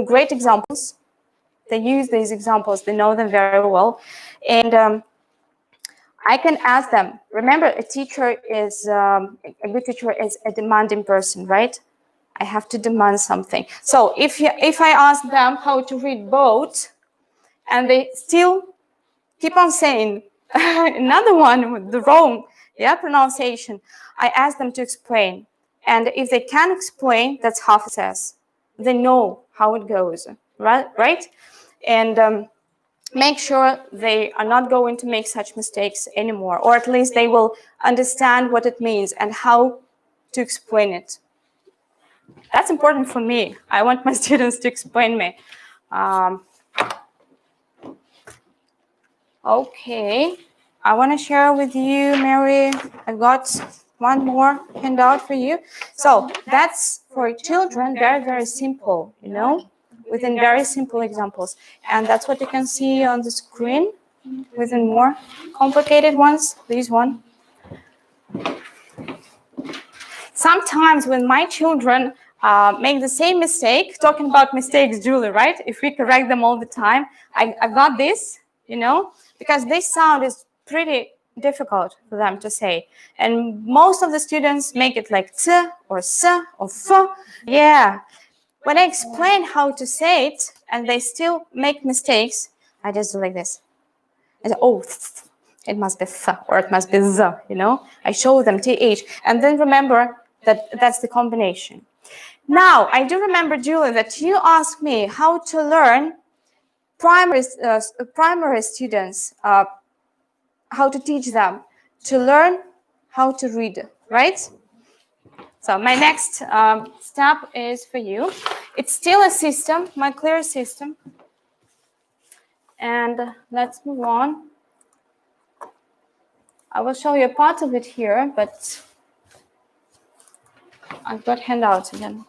great examples. They use these examples. They know them very well. And I can ask them. Remember, a teacher is, a good teacher is a demanding person, right? I have to demand something. So if I ask them how to read boat, and they still keep on saying another one with the wrong pronunciation, I ask them to explain. And if they can explain, that's half a success. They know how it goes, right? And make sure they are not going to make such mistakes anymore, or at least they will understand what it means and how to explain it. That's important for me. I want my students to explain me. Okay, I want to share with you, Mary. I've got one more handout for you. So that's for children, very, very simple, you know, within very simple examples. And that's what you can see on the screen. Within more complicated ones, this one. Sometimes when my children make the same mistake, talking about mistakes, Julie, right? If we correct them all the time, I've got this, you know, because this sound is pretty difficult for them to say. And most of the students make it like t or s or f. Yeah. When I explain how to say it and they still make mistakes, I just do like this. And oh, it must be th or it must be z, you know. I show them th, and then remember that that's the combination. Now, I do remember, Julie, that you asked me how to learn primary students, how to teach them to learn how to read, right? So my next step is for you. It's still a system, my clear system. And let's move on. I will show you a part of it here, but I've got handouts again.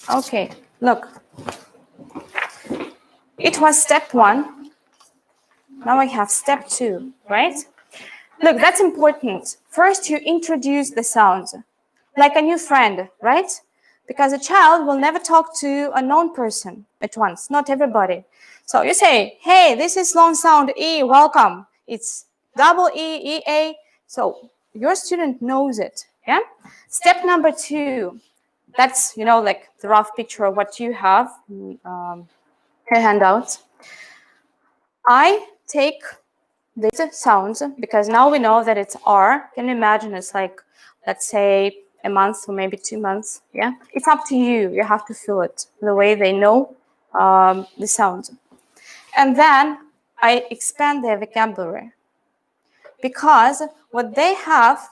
Okay, look. It was step 1. Now I have step 2, right? Look, that's important. First, you introduce the sounds, like a new friend, right? Because a child will never talk to a known person at once, not everybody. So you say, hey, this is long sound E, welcome. It's double E, E-A. So your student knows it, yeah? Step number 2, that's, you know, like the rough picture of what you have, your handouts. I take these sounds, because now we know that it's R. Can you imagine it's like, let's say, a month or maybe 2 months, yeah? It's up to you. You have to feel it, the way they know the sound. And then I expand their vocabulary, because what they have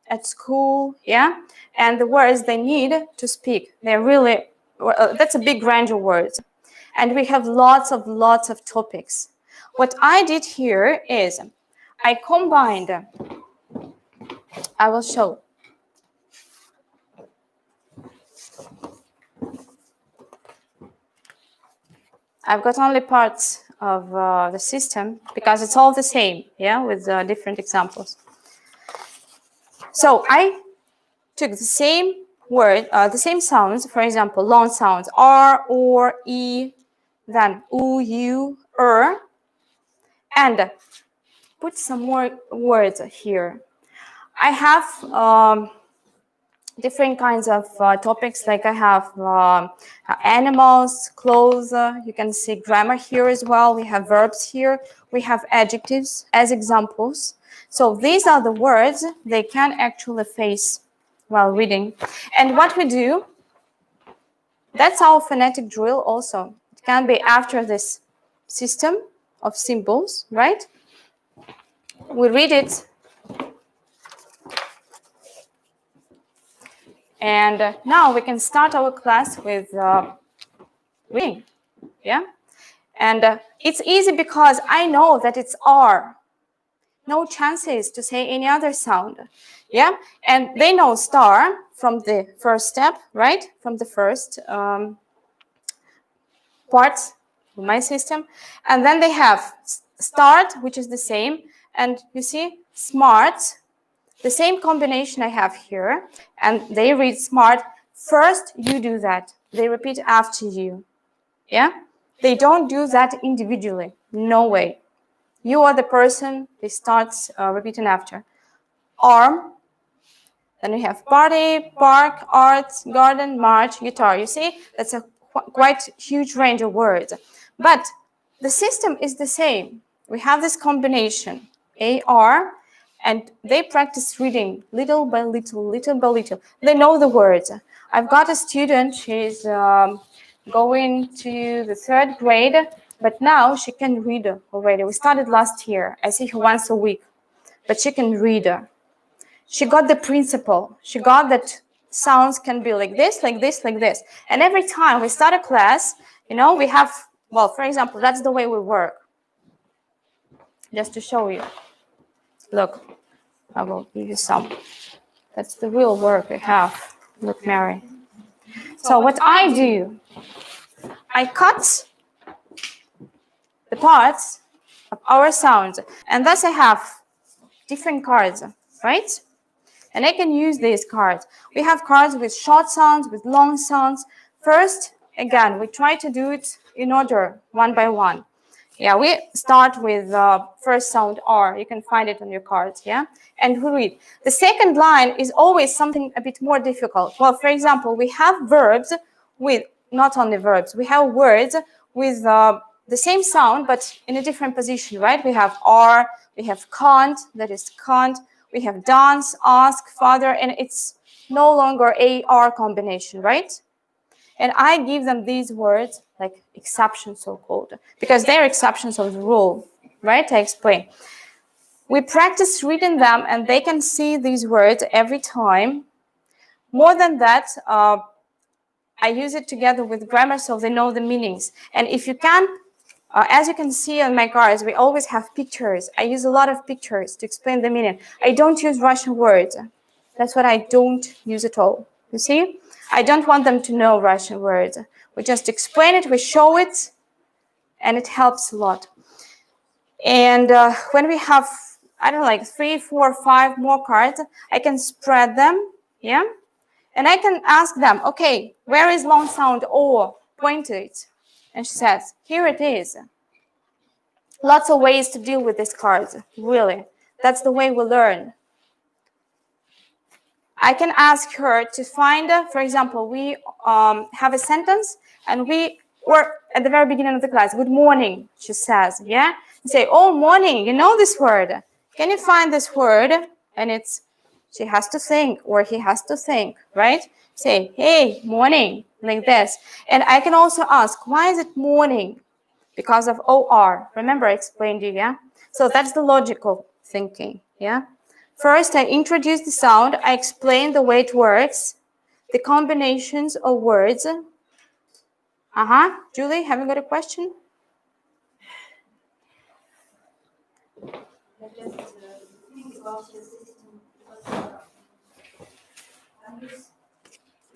at school, yeah, and the words they need to speak, they're really, that's a big range of words. And we have lots of topics. What I did here is I combined, I will show. I've got only parts of the system, because it's all the same, yeah, with different examples. So I took the same word, the same sounds, for example, long sounds, R, or, E, then U, U, and put some more words here. I have different kinds of topics, like I have animals, clothes, you can see grammar here as well. We have verbs here. We have adjectives as examples. So these are the words they can actually face while reading. And what we do, that's our phonetic drill also. It can be after this system of symbols, right? We read it. And now we can start our class with reading, yeah? And it's easy because I know that it's R. No chances to say any other sound, yeah? And they know star from the first step, right? From the first part. with my system. And then they have start, which is the same. And you see, smart, the same combination I have here. And they read smart. First, you do that. They repeat after you. Yeah? They don't do that individually. No way. You are the person they start repeating after. Arm. Then we have party, park, arts, garden, march, guitar. You see, that's a quite huge range of words. But the system is the same. We have this combination, AR, and they practice reading little by little, little by little. They know the words. I've got a student, she's going to the 3rd grade, but now she can read already. We started last year. I see her once a week, but she can read. She got the principle. She got that sounds can be like this, like this, like this. And every time we start a class, you know, we have, well, for example, that's the way we work. Just to show you. Look, I will give you some. That's the real work we have. Look, Mary. So what I do, I cut the parts of our sounds. And thus I have different cards, right? And I can use these cards. We have cards with short sounds, with long sounds. First, again, we try to do it in order, one by one. Yeah, we start with the first sound R. You can find it on your cards, yeah? And we read. The second line is always something a bit more difficult. Well, for example, we have verbs with, not only verbs, we have words with the same sound, but in a different position, right? We have R, we have can't, that is can't. We have dance, ask, father, and it's no longer AR combination, right? And I give them these words like exceptions, so-called, because they're exceptions of the rule, right? I explain. We practice reading them, and they can see these words every time. More than that, I use it together with grammar so they know the meanings. And if you can, as you can see on my cards, we always have pictures. I use a lot of pictures to explain the meaning. I don't use Russian words. That's what I don't use at all. You see? I don't want them to know Russian words. We just explain it, we show it, and it helps a lot. And when we have, I don't know, like 3, 4, 5 more cards, I can spread them, yeah? And I can ask them, okay, where is long sound O? Point to it. And she says, here it is. Lots of ways to deal with these cards, really. That's the way we learn. I can ask her to find, for example, we have a sentence and or at the very beginning of the class, good morning, she says, yeah? You say, oh, morning, you know this word. Can you find this word? And it's, she has to think or he has to think, right? Say, hey, morning, like this. And I can also ask, why is it morning? Because of OR. Remember I explained you, yeah? So that's the logical thinking, yeah? First, I introduce the sound. I explain the way it works, the combinations of words. Julie, have you got a question? I just think about your system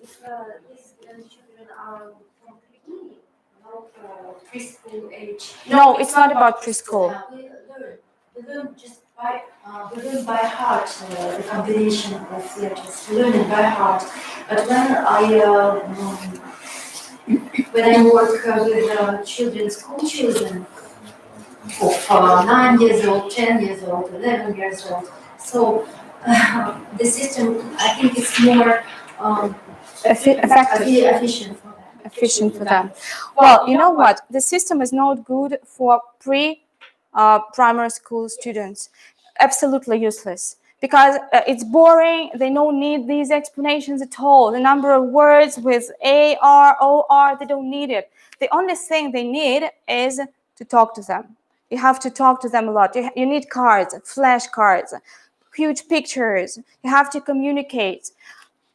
because if these children are from beginning, not preschool age. No, it's not about preschool. We learn just by we learn by heart the combination of letters. We learn it by heart. But when I work with children, school children of 9 years old, 10 years old, 11 years old, so the system, I think, is more Effective. efficient for them. Efficient for them. Well, you know what? The system is not good for primary school students. Absolutely useless. Because it's boring, they don't need these explanations at all. The number of words with AR, OR, they don't need it. The only thing they need is to talk to them. You have to talk to them a lot. You need cards, flashcards, huge pictures. You have to communicate.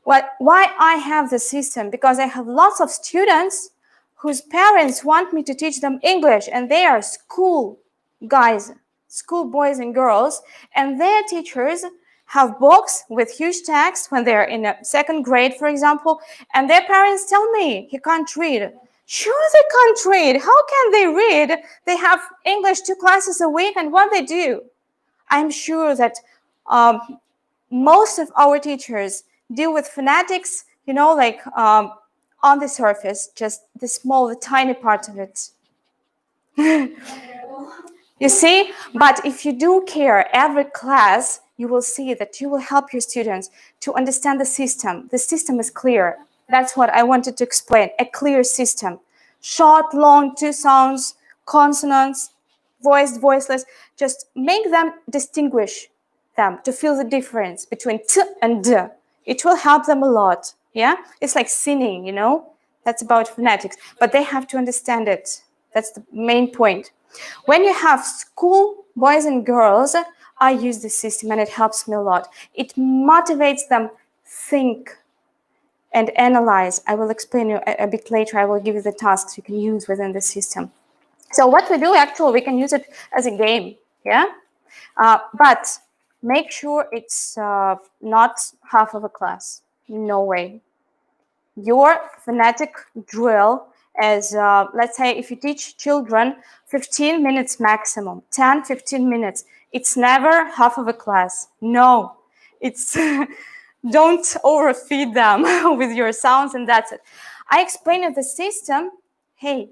Why I have the system? Because I have lots of students whose parents want me to teach them English, and they are school guys, school boys and girls, and their teachers have books with huge text when they're in a 2nd grade, for example, and their parents tell me he can't read. Sure, they can't read. How can they read? They have English 2 classes a week, and what they do? I'm sure that most of our teachers deal with phonetics, you know, like on the surface, just the small, the tiny part of it. You see, but if you do care every class, you will see that you will help your students to understand the system. The system is clear. That's what I wanted to explain, a clear system. Short, long, 2 sounds, consonants, voiced, voiceless. Just make them distinguish them to feel the difference between t and d. It will help them a lot. Yeah, it's like singing, you know, that's about phonetics, but they have to understand it. That's the main point. When you have school boys and girls, I use the system and it helps me a lot. It motivates them think and analyze. I will explain you a bit later. I will give you the tasks you can use within the system. So what we do, actually, we can use it as a game, yeah? But make sure it's not half of a class. No way. Your phonetic drill is, let's say, if you teach children 15 minutes maximum, 10, 15 minutes, it's never half of a class. No, it's don't overfeed them with your sounds, and that's it. I explained the system. Hey.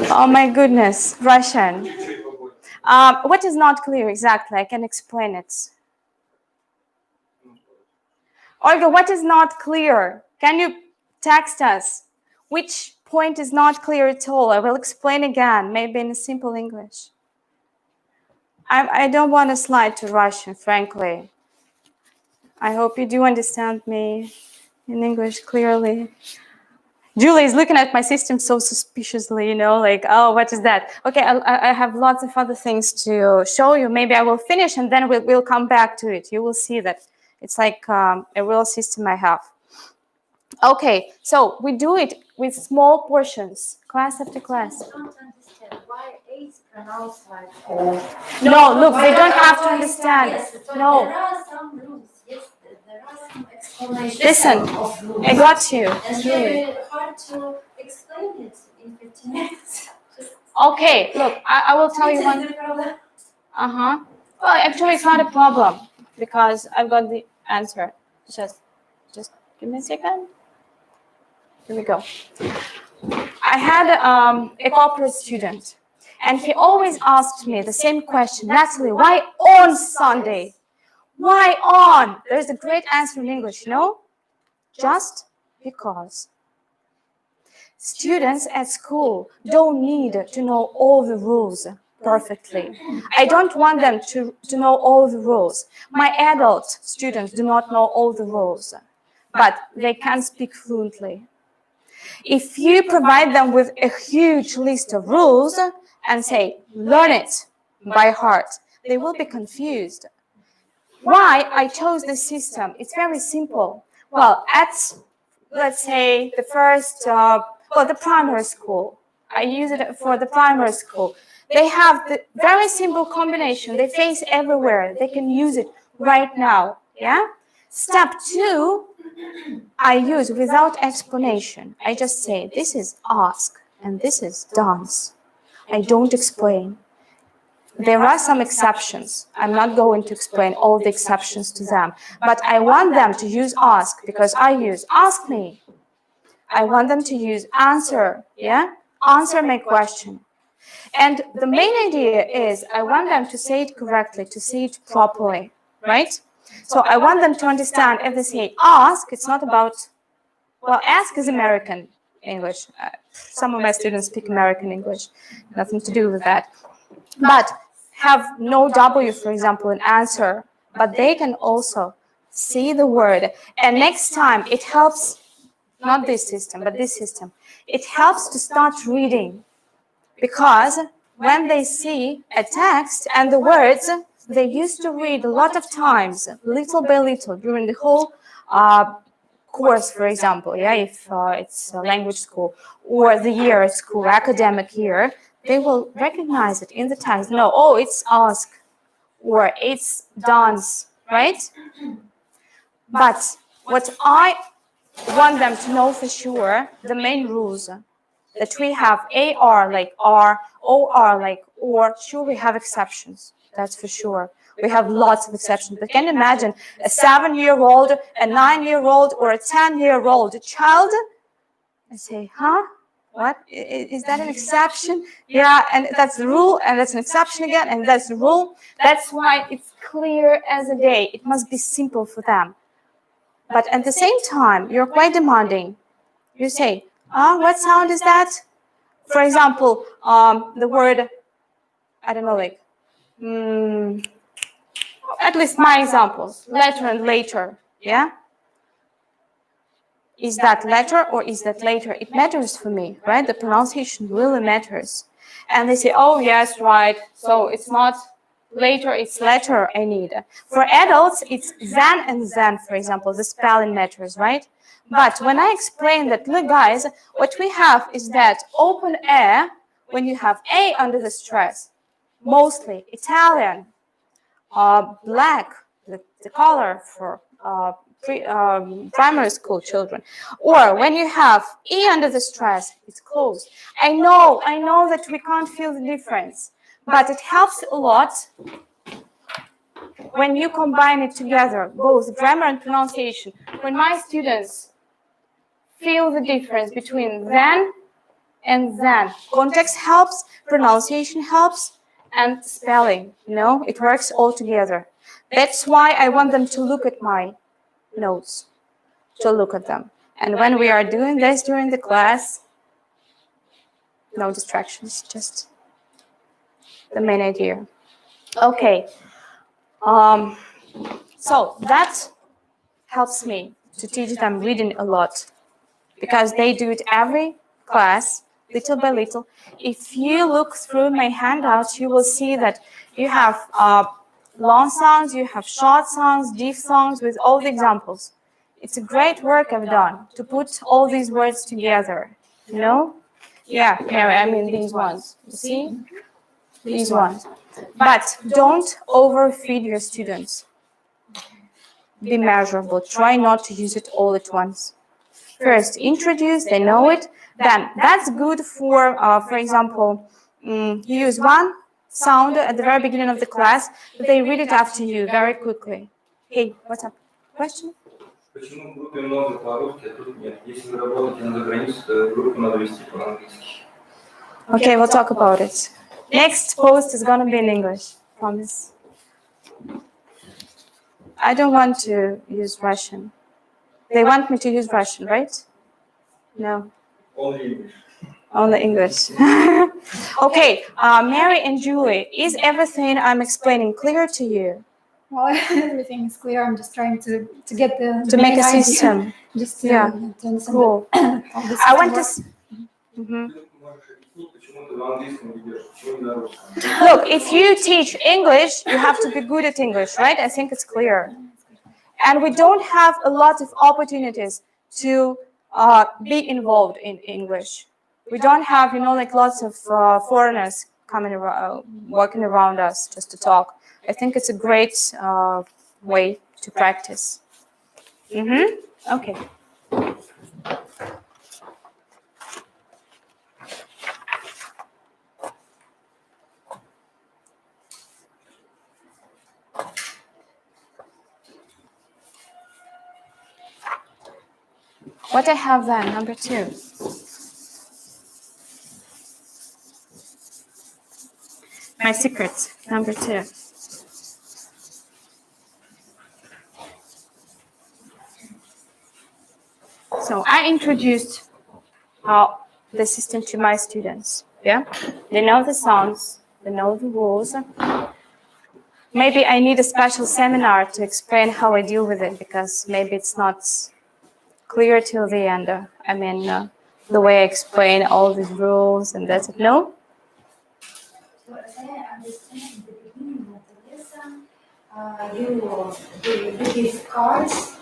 Oh my goodness, Russian. What is not clear exactly? I can explain it. Olga, what is not clear? Can you text us? Which point is not clear at all? I will explain again, maybe in simple English. I don't want to slide to Russian, frankly. I hope you do understand me in English clearly. Julie is looking at my system so suspiciously, you know, like, oh, what is that? Okay, I have lots of other things to show you. Maybe I will finish and then we'll come back to it. You will see that it's like a real system I have. Okay, so we do it with small portions, class after class. I don't understand why A is pronounced like No, look, they don't have to understand. Yes, No. There are some rules. Yes, there are some explanations. Listen, of rules. I got you. And very hard to explain it in 15 minutes. Okay, look, I will tell you one. Uh-huh. Well, actually, it's not a problem because I've got the answer. Just give me a second. Here we go. I had a corporate student, and he always asked me the same question, Natalie, why on Sunday? Why on? There's a great answer in English, you know? Just because. Students at school don't need to know all the rules perfectly. I don't want them to know all the rules. My adult students do not know all the rules, but they can speak fluently. If you provide them with a huge list of rules and say, learn it by heart, they will be confused. Why I chose this system? It's very simple. Well, at, let's say, the first, the primary school. I use it for the primary school. They have the very simple combination. They face everywhere. They can use it right now. Yeah? Step 2, I use without explanation. I just say, this is ask and this is dance. I don't explain. There are some exceptions. I'm not going to explain all the exceptions to them, but I want them to use ask because I use ask me. I want them to use answer, yeah? Answer my question. And the main idea is I want them to say it correctly, to say it properly, right? So I want them to understand if they say ask, it's not about, well, ask is American English. Some of my students speak American English, nothing to do with that. But have no W, for example, in answer, but they can also see the word. And next time it helps, not this system, but this system, it helps to start reading. Because when they see a text and the words, they used to read a lot of times, little by little, during the whole course, for example, yeah, if it's a language school, or the year at school, academic year, they will recognize it in the text. No, oh, it's ask, or it's dance, right? But What I want them to know for sure, the main rules, that we have AR like R, OR like or. Sure, we have exceptions. That's for sure. We have lots of exceptions. But can you imagine a 7-year-old, a 9-year-old, or a 10-year-old child? I say, huh? What? Is that an exception? Yeah, and that's the rule, and that's an exception again, and that's the rule. That's why it's clear as a day. It must be simple for them. But at the same time, you're quite demanding. You say, what sound is that? For example, the word, I don't know, like, at least my examples, letter and later, yeah? Is that letter or is that later? It matters for me, right? The pronunciation really matters. And they say, oh, yes, right. So it's not later, it's letter I need. For adults, it's then and then, for example, the spelling matters, right? But when I explain that, look, guys, what we have is that open air, when you have A under the stress, mostly Italian, black, the color for primary school children, or when you have E under the stress, it's closed. I know that we can't feel the difference, but it helps a lot when you combine it together, both grammar and pronunciation. When my students feel the difference between then and then, context helps, pronunciation helps, and spelling, it works all together. That's why I want them to look at my notes, to look at them. And when we are doing this during the class, no distractions, just the main idea. Okay. So that helps me to teach them reading a lot, because they do it every class, little by little. If you look through my handouts, you will see that you have long sounds, you have short sounds, diphthongs with all the examples. It's a great work I've done to put all these words together. Yeah, Mary, I mean these ones. You see? These ones. But don't overfeed your students. Be measurable. Try not to use it all at once. First, introduce, they know it. Then, that's good for example, you use one sound at the very beginning of the class, but they read it after you very quickly. Hey, what's up? Question? Почему в группе много по-русски, а тут нет? Если вы работаете на загранице, то группу надо вести по-английски. Okay, we'll talk about it. Next post is going to be in English, promise. I don't want to use Russian. They want me to use Russian, right? No. Only English. Only English. Okay, Mary and Julie, is everything I'm explaining clear to you? Well, everything is clear. I'm just trying to get the To make a main idea. system. Just to, Yeah. to understand Cool. how the I want system to. works. Можешь объяснить, почему ты в английском ведешь, почему не на русском? Look, if you teach English, you have to be good at English, right? I think it's clear. And we don't have a lot of opportunities to be involved in English. We don't have, like lots of foreigners coming around, walking around us just to talk. I think it's a great way to practice. Okay. What I have then, number 2. My secrets, number 2. So I introduced the system to my students. Yeah, they know the sounds, they know the rules. Maybe I need a special seminar to explain how I deal with it, because maybe it's not clear till the end. The way I explain all these rules and that's it. No? So as I understand, at the beginning of the lesson, you give cards.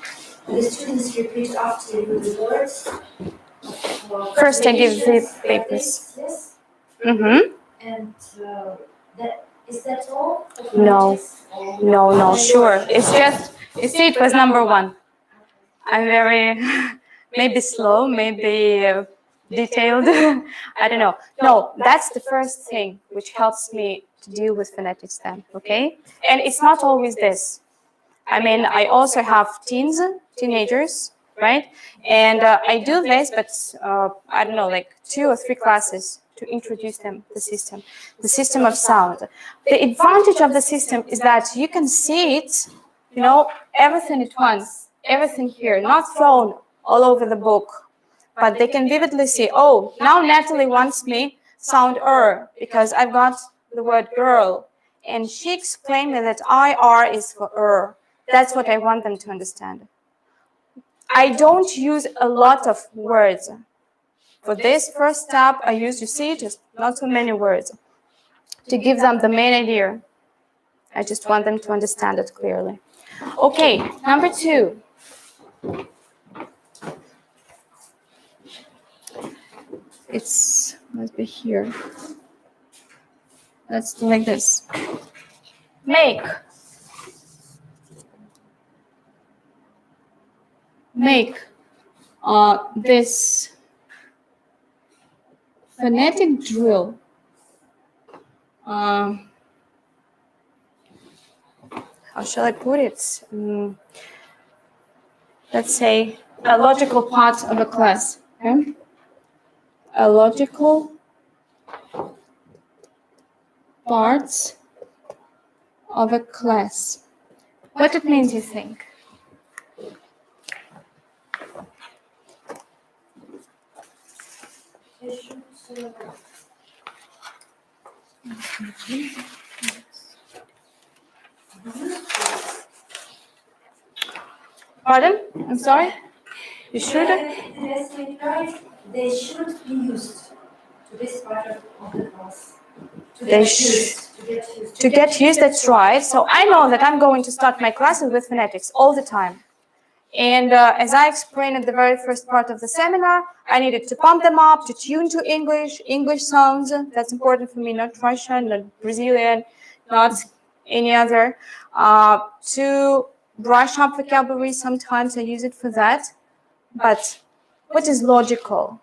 The students repeat after you the words. First, I give the papers. Yes. Mm-hmm. And is that all? No, sure. It's just, you see, it was number 1. I'm very, maybe slow, maybe detailed. I don't know. No, that's the first thing which helps me to deal with phonetics then, okay? And it's not always this. I mean, I also have teenagers, right? And I do this, but I don't know, like 2 or 3 classes to introduce them the system of sound. The advantage of the system is that you can see it, you know, everything at once, everything here, not thrown all over the book, but they can vividly see, oh, now Natalie wants me sound because I've got the word girl. And she explained me that IR is for That's what I want them to understand. I don't use a lot of words. For this first step, I use, you see, just not so many words to give them the main idea. I just want them to understand it clearly. Okay, number 2. Must be here. Let's do like this. Make this phonetic drill how shall I put it? Let's say a logical part of a class. Okay? A logical part of a class. What it means, you think? Pardon? I'm sorry? You should? They should be used to this part of the class. To get used, that's right. So I know that I'm going to start my classes with phonetics all the time. And as I explained at the very first part of the seminar, I needed to pump them up, to tune to English sounds. That's important for me, not Russian, not Brazilian, not any other. To brush up vocabulary, sometimes I use it for that. But what is logical?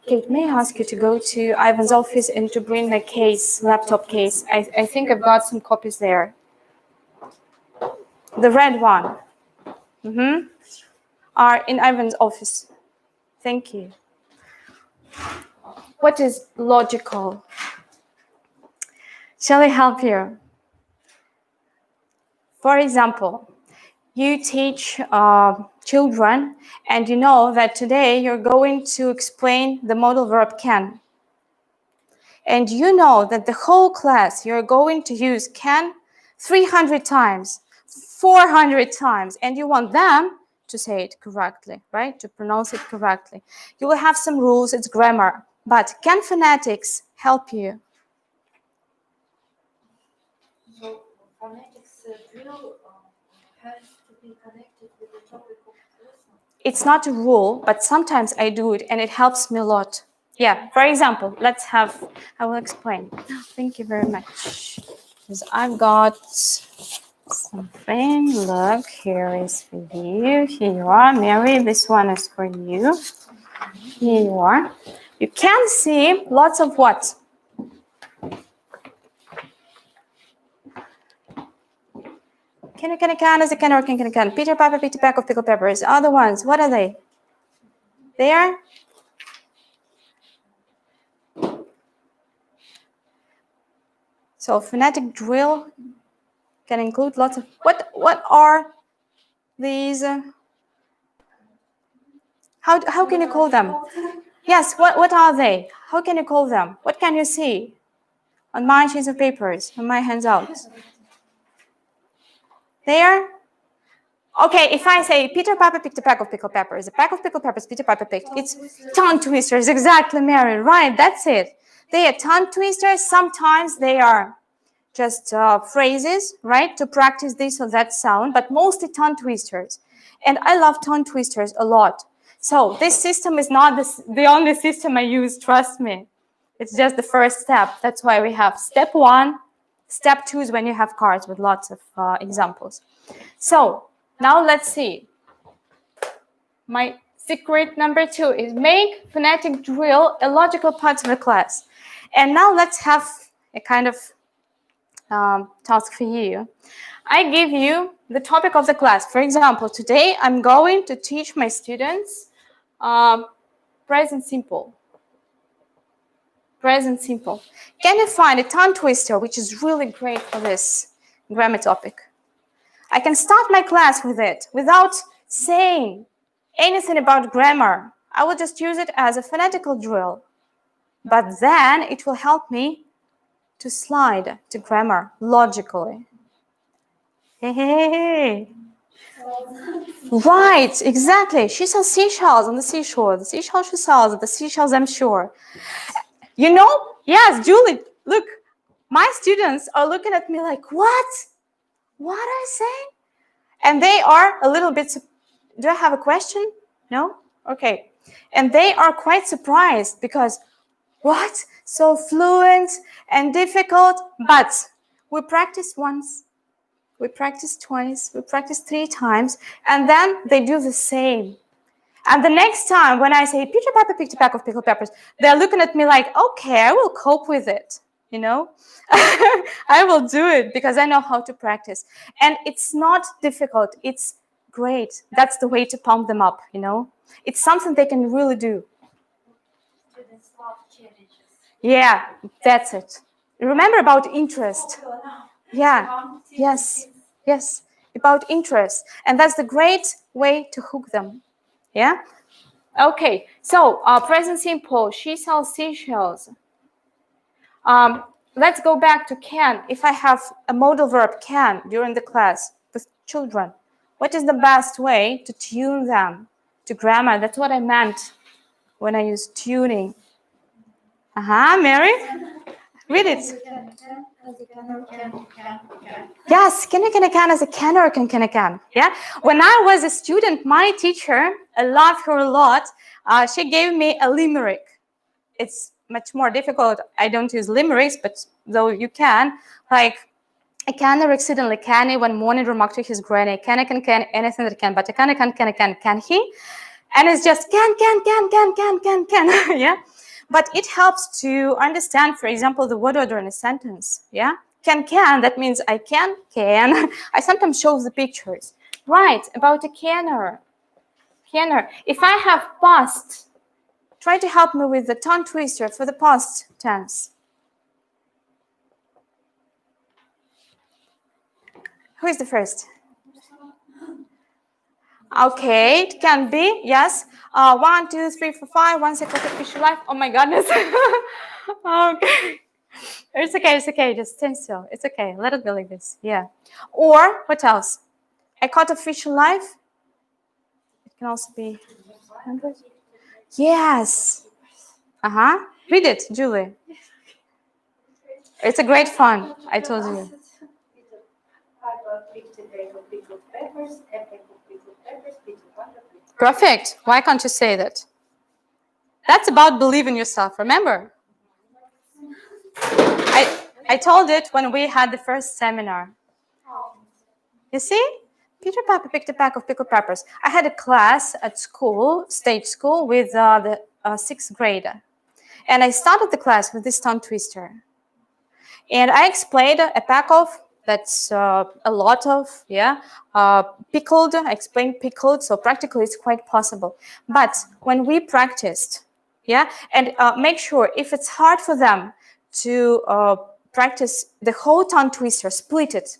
Kate, may I ask you to go to Ivan's office and to bring my case, laptop case? I think I've got some copies there. The red one. Are in Ivan's office. Thank you. What is logical? Shall I help you? For example, you teach children, and you know that today you're going to explain the modal verb can. And you know that the whole class you're going to use can 300 times, 400 times, and you want them to say it correctly, right? To pronounce it correctly. You will have some rules, it's grammar, but can phonetics help you? So phonetics drill has to be connected with the topic of the lesson. It's not a rule, but sometimes I do it and it helps me a lot. Yeah, for example, I will explain. Thank you very much. Because I've got something. Look, here is for you. Here you are, Mary. This one is for you. Here you are. You can see lots of what? Can. Peter Piper, Peter Pack of pickled peppers. Other ones, what are they? They are? So phonetic drill can include lots of, what are these? How can you call them? Yes, what are they? How can you call them? What can you see on my sheets of papers, on my hands out? There? Okay, if I say Peter Piper picked a pack of pickled peppers, a pack of pickled peppers Peter Piper picked, it's tongue twisters, exactly, Mary, right, that's it. They are tongue twisters, sometimes they are just phrases, right, to practice this or that sound, but mostly tongue twisters. And I love tongue twisters a lot. So this system is not the only system I use, trust me. It's just the first step. That's why we have step 1. Step 2 is when you have cards with lots of examples. So Now let's see. My secret number 2 is make phonetic drill a logical part of the class. And now let's have a kind of task for you. I give you the topic of the class. For example, today I'm going to teach my students present simple. Present simple. Can you find a tongue twister which is really great for this grammar topic? I can start my class with it without saying anything about grammar. I will just use it as a phonetical drill. But then it will help me to slide to grammar logically. Hey. Right, exactly. She sells seashells on the seashore. The seashells she sells, the seashells I'm sure. You know, yes, Julie, look, my students are looking at me like, what? What are you saying? And they are a little bit, do I have a question? No? Okay. And they are quite surprised because, what? So fluent and difficult, but we practice once, we practice twice, we practice 3 times, and then they do the same. And the next time when I say, Peter Piper picked a pack of pickled peppers, they're looking at me like, okay, I will cope with it, you know? I will do it because I know how to practice. And it's not difficult. It's great. That's the way to pump them up, you know? It's something they can really do. Students love challenges. Yeah, that's it. Remember about interest. Yeah, yes, yes, about interest. And that's the great way to hook them. Yeah? Okay, so present simple, she sells seashells. Let's go back to can. If I have a modal verb can during the class with children, what is the best way to tune them to grammar? That's what I meant when I used tuning. Mary? Read it. Yes, can as a can or can. Yeah. When I was a student, my teacher, I love her a lot. She gave me a limerick. It's much more difficult. I don't use limericks, but though you can, like a canner exceedingly canny one morning remarked to his granny, can anything that can, but a can he? And it's just can, yeah. But it helps to understand, for example, the word order in a sentence, yeah. Can, that means I can. I sometimes show the pictures. Right, about a canner. If I have past, try to help me with the tongue twister for the past tense. Who is the first? Okay, it can be, yes. 1, 2, 3, 4, 5, 1 second official life. Oh my goodness. Okay. It's okay. Just stand still. It's okay. Let it be like this. Yeah. Or what else? I caught official life. It can also be 100. Yes. Read it, Julie. It's a great fun. I told you. Perfect. Why can't you say that? That's about believing yourself. Remember? I told it when we had the first seminar. You see? Peter Piper picked a pack of pickled peppers. I had a class at school, stage school, with the 6th grader. And I started the class with this tongue twister. And I explained a pack of, that's a lot of, pickled. I explained pickled, so practically it's quite possible. But when we practiced, and make sure if it's hard for them to practice the whole tongue twister, split it.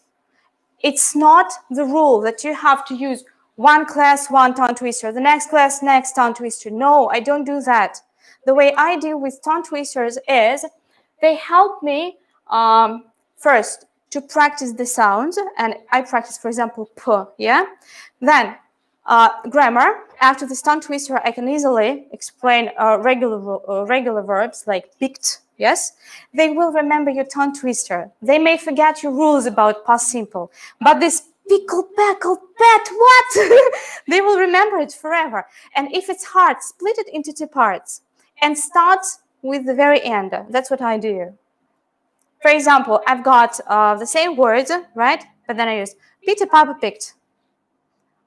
It's not the rule that you have to use one class, one tongue twister, the next class, next tongue twister. No, I don't do that. The way I deal with tongue twisters is they help me first to practice the sounds, and I practice, for example, p, Then grammar. After the tongue twister, I can easily explain regular verbs like picked. Yes, they will remember your tongue twister. They may forget your rules about past simple, but this pickle, peckle, pet, what? They will remember it forever. And if it's hard, split it into 2 parts and start with the very end. That's what I do. For example, I've got the same words, right? But then I use Peter Piper picked.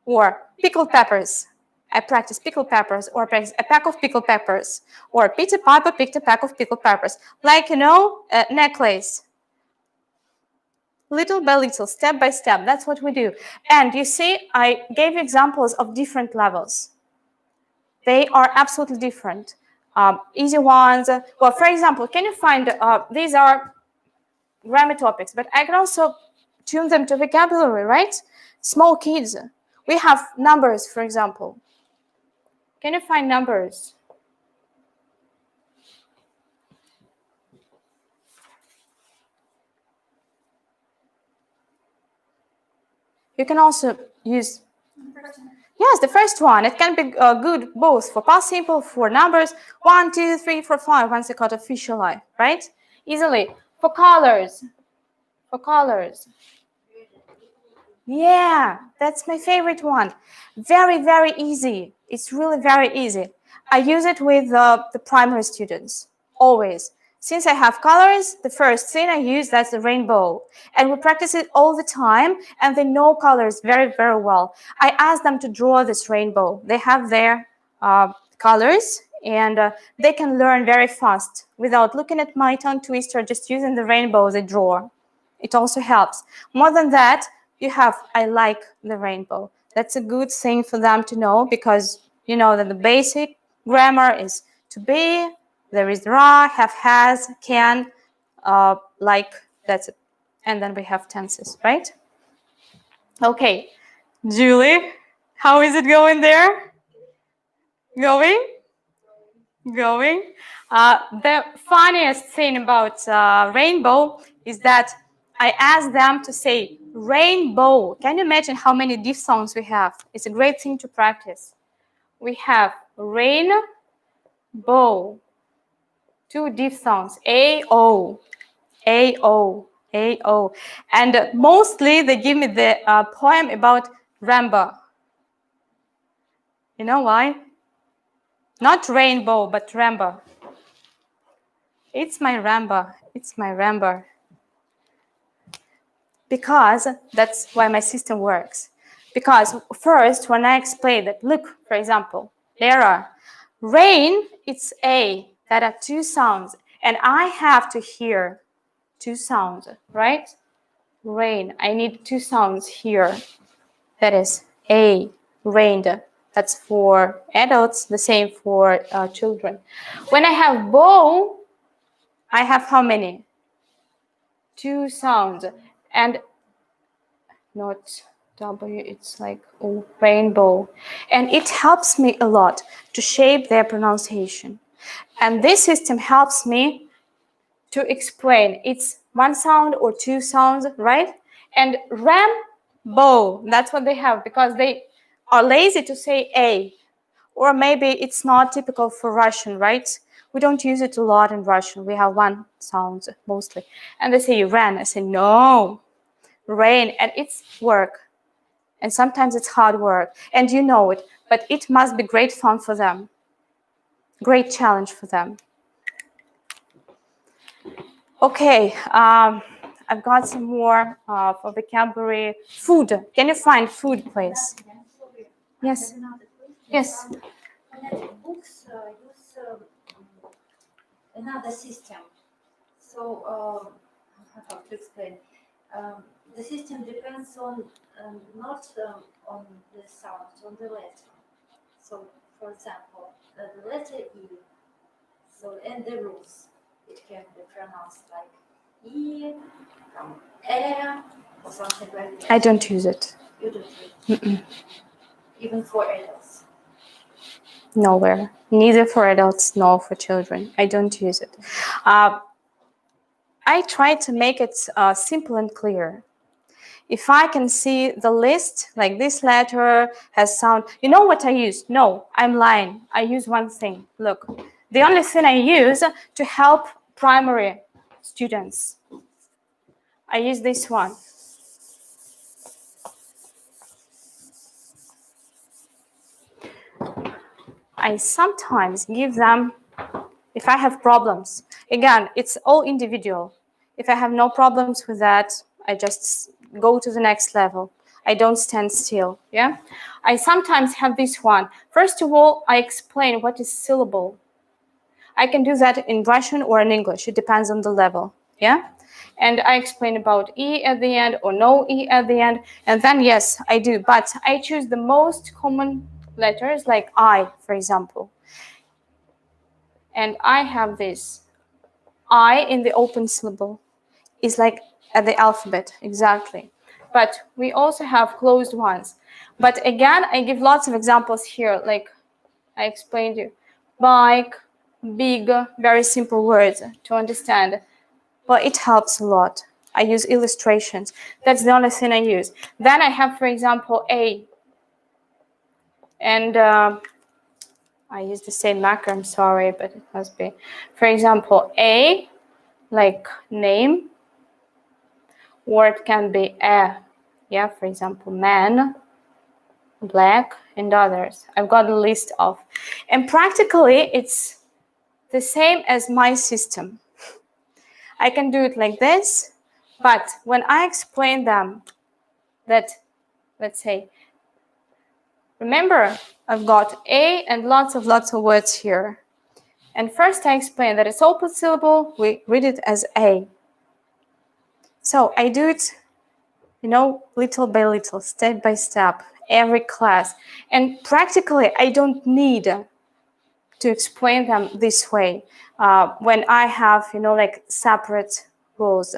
or pickled peppers. I practice pickled peppers, or practice a pack of pickled peppers, or Peter Piper picked a pack of pickled peppers. Like, you know, a necklace. Little by little, step by step, that's what we do. And you see, I gave you examples of different levels. They are absolutely different. Easy ones. Well, for example, can you find, these are grammar topics, but I can also tune them to vocabulary, right? Small kids. We have numbers, for example. Can you find numbers? You can also use, yes, the first one. It can be good both for past simple, for numbers, 1, 2, 3, 4, 5, once you got official life, right? Easily. For colors. For colors. Yeah, that's my favorite one. Very, very easy. It's really very easy. I use it with the primary students, always. Since I have colors, the first thing I use, that's the rainbow. And we practice it all the time, and they know colors very, very well. I ask them to draw this rainbow. They have their colors, and they can learn very fast without looking at my tongue twister, just using the rainbow they draw. It also helps. More than that, you have, I like the rainbow. That's a good thing for them to know, because you know that the basic grammar is to be, there is ra, have, has, can, like, that's it. And then we have tenses, right? Okay, Julie, how is it going there? Going? Going. The funniest thing about rainbow is that I asked them to say rainbow. Can you imagine how many diphthongs we have? It's a great thing to practice. We have rain, bow, 2 diphthongs, A-O, A-O, A-O. And mostly they give me the poem about Rambo. You know why? Not rainbow, but Rambo. It's my Rambo. It's my Rambo. Because that's why my system works. Because first, when I explain that, look, for example, there are rain, it's A, that are 2 sounds, and I have to hear 2 sounds, right? Rain, I need 2 sounds here. That is A, rained. That's for adults, the same for children. When I have bow, I have how many? 2 sounds. And not W, it's like rainbow. And it helps me a lot to shape their pronunciation. And this system helps me to explain it's 1 sound or 2 sounds, right? And Rambo, that's what they have, because they are lazy to say A. Or maybe it's not typical for Russian, right? We don't use it a lot in Russian. We have 1 sound mostly. And they say ran. I say no, rain, and it's work. And sometimes it's hard work, and you know it, but it must be great fun for them. Great challenge for them. Okay, I've got some more for vocabulary. Food. Can you find food, please? Yes. Yes. Phonetic books use another system. So, how to explain? The system depends on not on the sound, on the letter. So, for example, the letter E. So, and the rules. It can be pronounced like E, or something like that. I don't use it. You don't use it. Even for adults. Nowhere. Neither for adults nor for children. I don't use it. I try to make it simple and clear. If I can see the list, like this letter has sound, you know what I use? No, I'm lying. I use one thing. Look, the only thing I use to help primary students, I use this one. I sometimes give them, if I have problems, again, it's all individual. If I have no problems with that, I just go to the next level. I don't stand still, yeah? I sometimes have this one. First of all, I explain what is syllable. I can do that in Russian or in English. It depends on the level, yeah? And I explain about E at the end or no E at the end. And then, yes, I do. But I choose the most common letters, like I, for example. And I have this. I in the open syllable is like at the alphabet, exactly. But we also have closed ones. But again, I give lots of examples here, like I explained you. Bike, big, very simple words to understand. But it helps a lot. I use illustrations. That's the only thing I use. Then I have, for example, A. And I use the same marker, I'm sorry, but it must be. For example, A, like name, or it can be a, yeah, for example, man, black, and others. I've got a list of. And practically, it's the same as my system. I can do it like this, but when I explain them that, let's say, remember, I've got A and lots of words here. And first I explain that it's open syllable, we read it as A. So I do it, little by little, step by step, every class. And practically, I don't need to explain them this way when I have, like separate rules.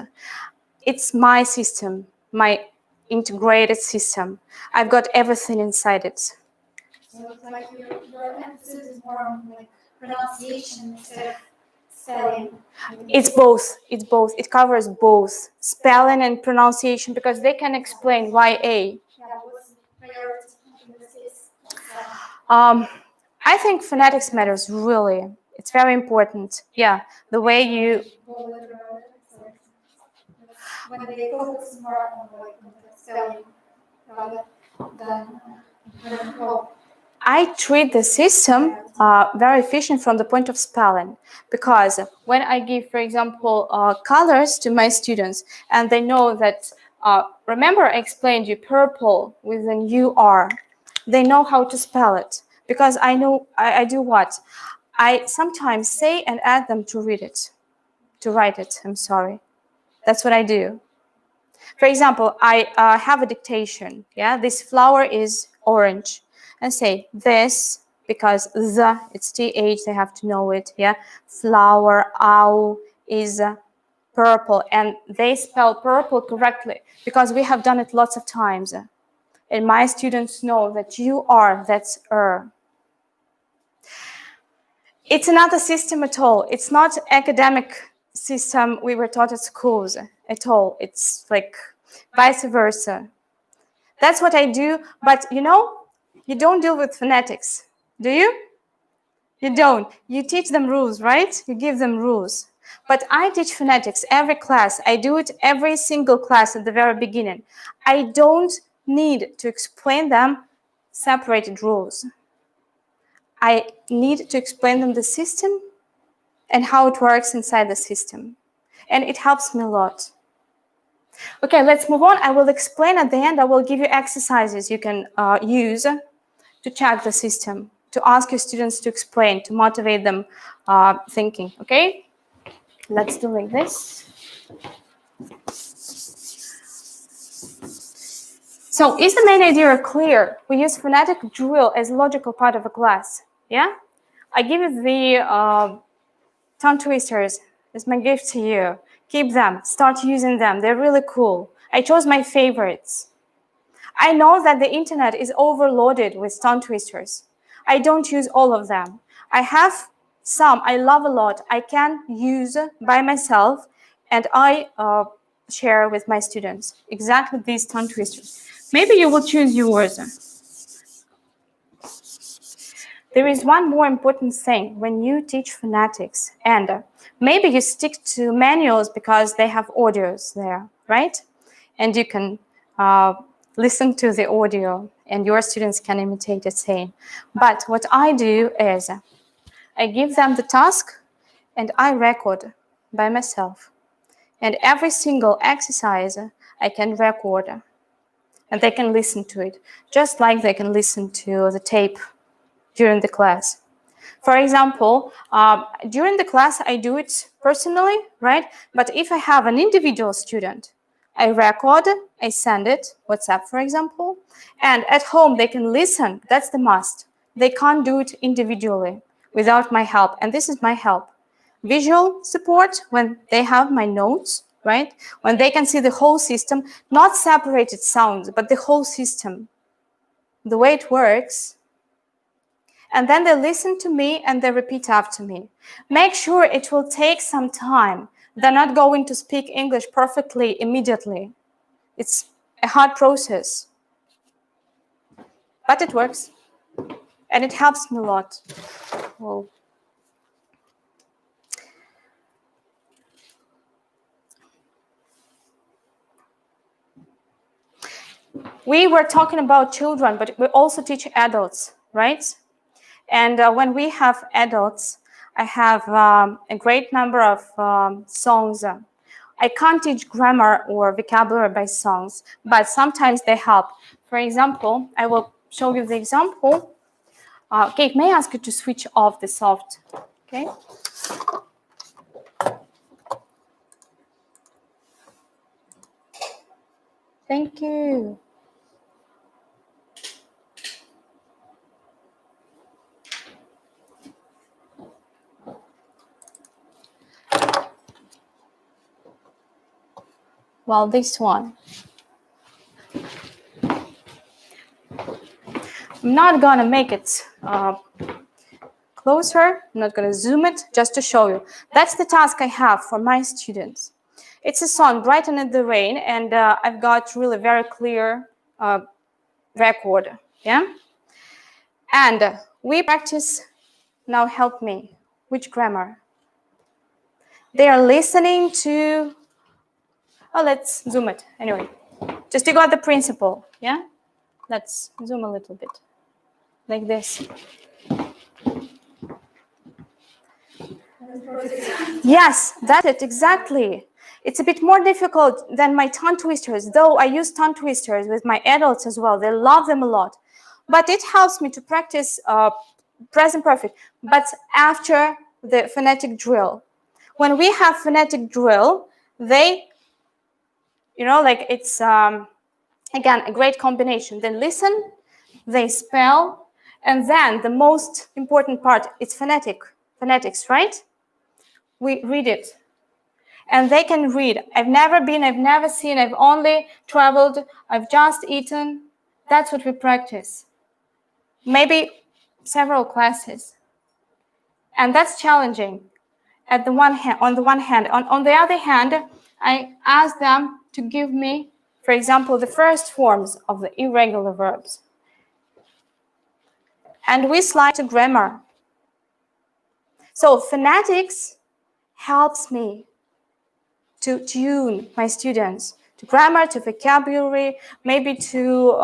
It's my system, my integrated system. I've got everything inside it. So it's like your emphasis is more on like pronunciation instead of spelling. It's both. It's both. It covers both spelling and pronunciation because they can explain why A. Yeah, what's priority in this case? I think phonetics matters really. It's very important. Yeah, the way you. Go letter by letter. So when they focus more on like the spelling rather than well, I treat the system very efficient from the point of spelling because when I give, for example, colors to my students and they know that, remember I explained you purple with an UR, they know how to spell it because I know I do what? I sometimes say and add them to read it, to write it, I'm sorry. That's what I do. For example, I have a dictation, yeah? This flower is orange. And say this, because it's TH, they have to know it, yeah? Flower, ow, is purple. And they spell purple correctly because we have done it lots of times. And my students know that you are, that's It's another system at all. It's not academic system we were taught at schools at all. It's like vice versa. That's what I do. But you don't deal with phonetics, do you? You don't. You teach them rules, right? You give them rules. But I teach phonetics every class. I do it every single class at the very beginning. I don't need to explain them separated rules. I need to explain them the system and how it works inside the system. And it helps me a lot. Okay, let's move on. I will explain at the end. I will give you exercises you can use to check the system, to ask your students to explain, to motivate them thinking, okay? Let's do like this. So is the main idea clear? We use phonetic drill as a logical part of a class, yeah? I give you the tongue twisters as my gift to you. Keep them, start using them. They're really cool. I chose my favorites. I know that the internet is overloaded with tongue twisters. I don't use all of them. I have some I love a lot. I can use by myself and I share with my students exactly these tongue twisters. Maybe you will choose yours. There is one more important thing when you teach phonetics, and maybe you stick to manuals because they have audios there, right? And you can listen to the audio and your students can imitate the same. But what I do is I give them the task and I record by myself. And every single exercise I can record. and they can listen to it, just like they can listen to the tape during the class. For example, during the class, I do it personally, right? But if I have an individual student, I record, I send it, WhatsApp, for example, and at home they can listen. That's the must. They can't do it individually without my help, and this is my help. Visual support when they have my notes, right? When they can see the whole system, not separated sounds, but the whole system, the way it works. And then they listen to me and they repeat after me. Make sure it will take some time. They're not going to speak English perfectly immediately. It's a hard process, but it works. And it helps me a lot. Whoa. We were talking about children, but we also teach adults, right? And when we have adults, I have a great number of songs. I can't teach grammar or vocabulary by songs, but sometimes they help. For example, I will show you the example. Kate, may I ask you to switch off the soft? Okay. Thank you. Well, this one. I'm not gonna make it closer. I'm not gonna zoom it, just to show you. That's the task I have for my students. It's a song, Brighten in the Rain, and I've got really very clear record, yeah? And we practice, now help me, which grammar? They are listening to, oh, let's zoom it, anyway. Just you got the principle, yeah? Let's zoom a little bit, like this. Yes, that's it, exactly. It's a bit more difficult than my tongue twisters, though I use tongue twisters with my adults as well. They love them a lot. But it helps me to practice present perfect, but after the phonetic drill. When we have phonetic drill, they, like it's, again, a great combination. They listen, they spell, and then the most important part, it's phonetics, right? We read it. And they can read. I've never been, I've never seen, I've only traveled, I've just eaten. That's what we practice. Maybe several classes. And that's challenging on the one hand. On the other hand, I ask them to give me, for example, the first forms of the irregular verbs. And we slide to grammar. So phonetics helps me to tune my students to grammar, to vocabulary, maybe to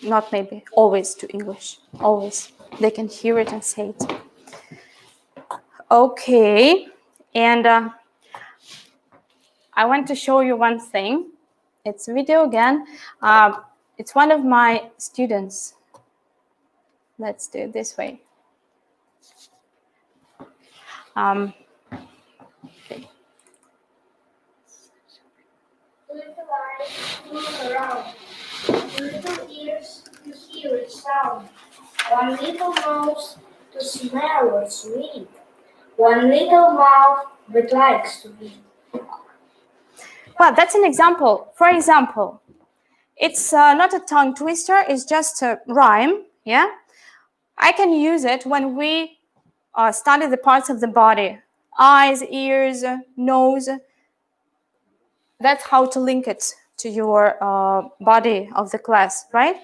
not maybe, always to English, always. They can hear it and say it. Okay, and I want to show you one thing. It's a video again. It's one of my students. Let's do it this way. Okay. Little eyes look around, little ears to hear its sound, one little nose to smell what's sweet, one little mouth that likes to eat. Well, that's an example. For example, it's not a tongue twister, it's just a rhyme, yeah? I can use it when we study the parts of the body. Eyes, ears, nose. That's how to link it to your body of the class, right?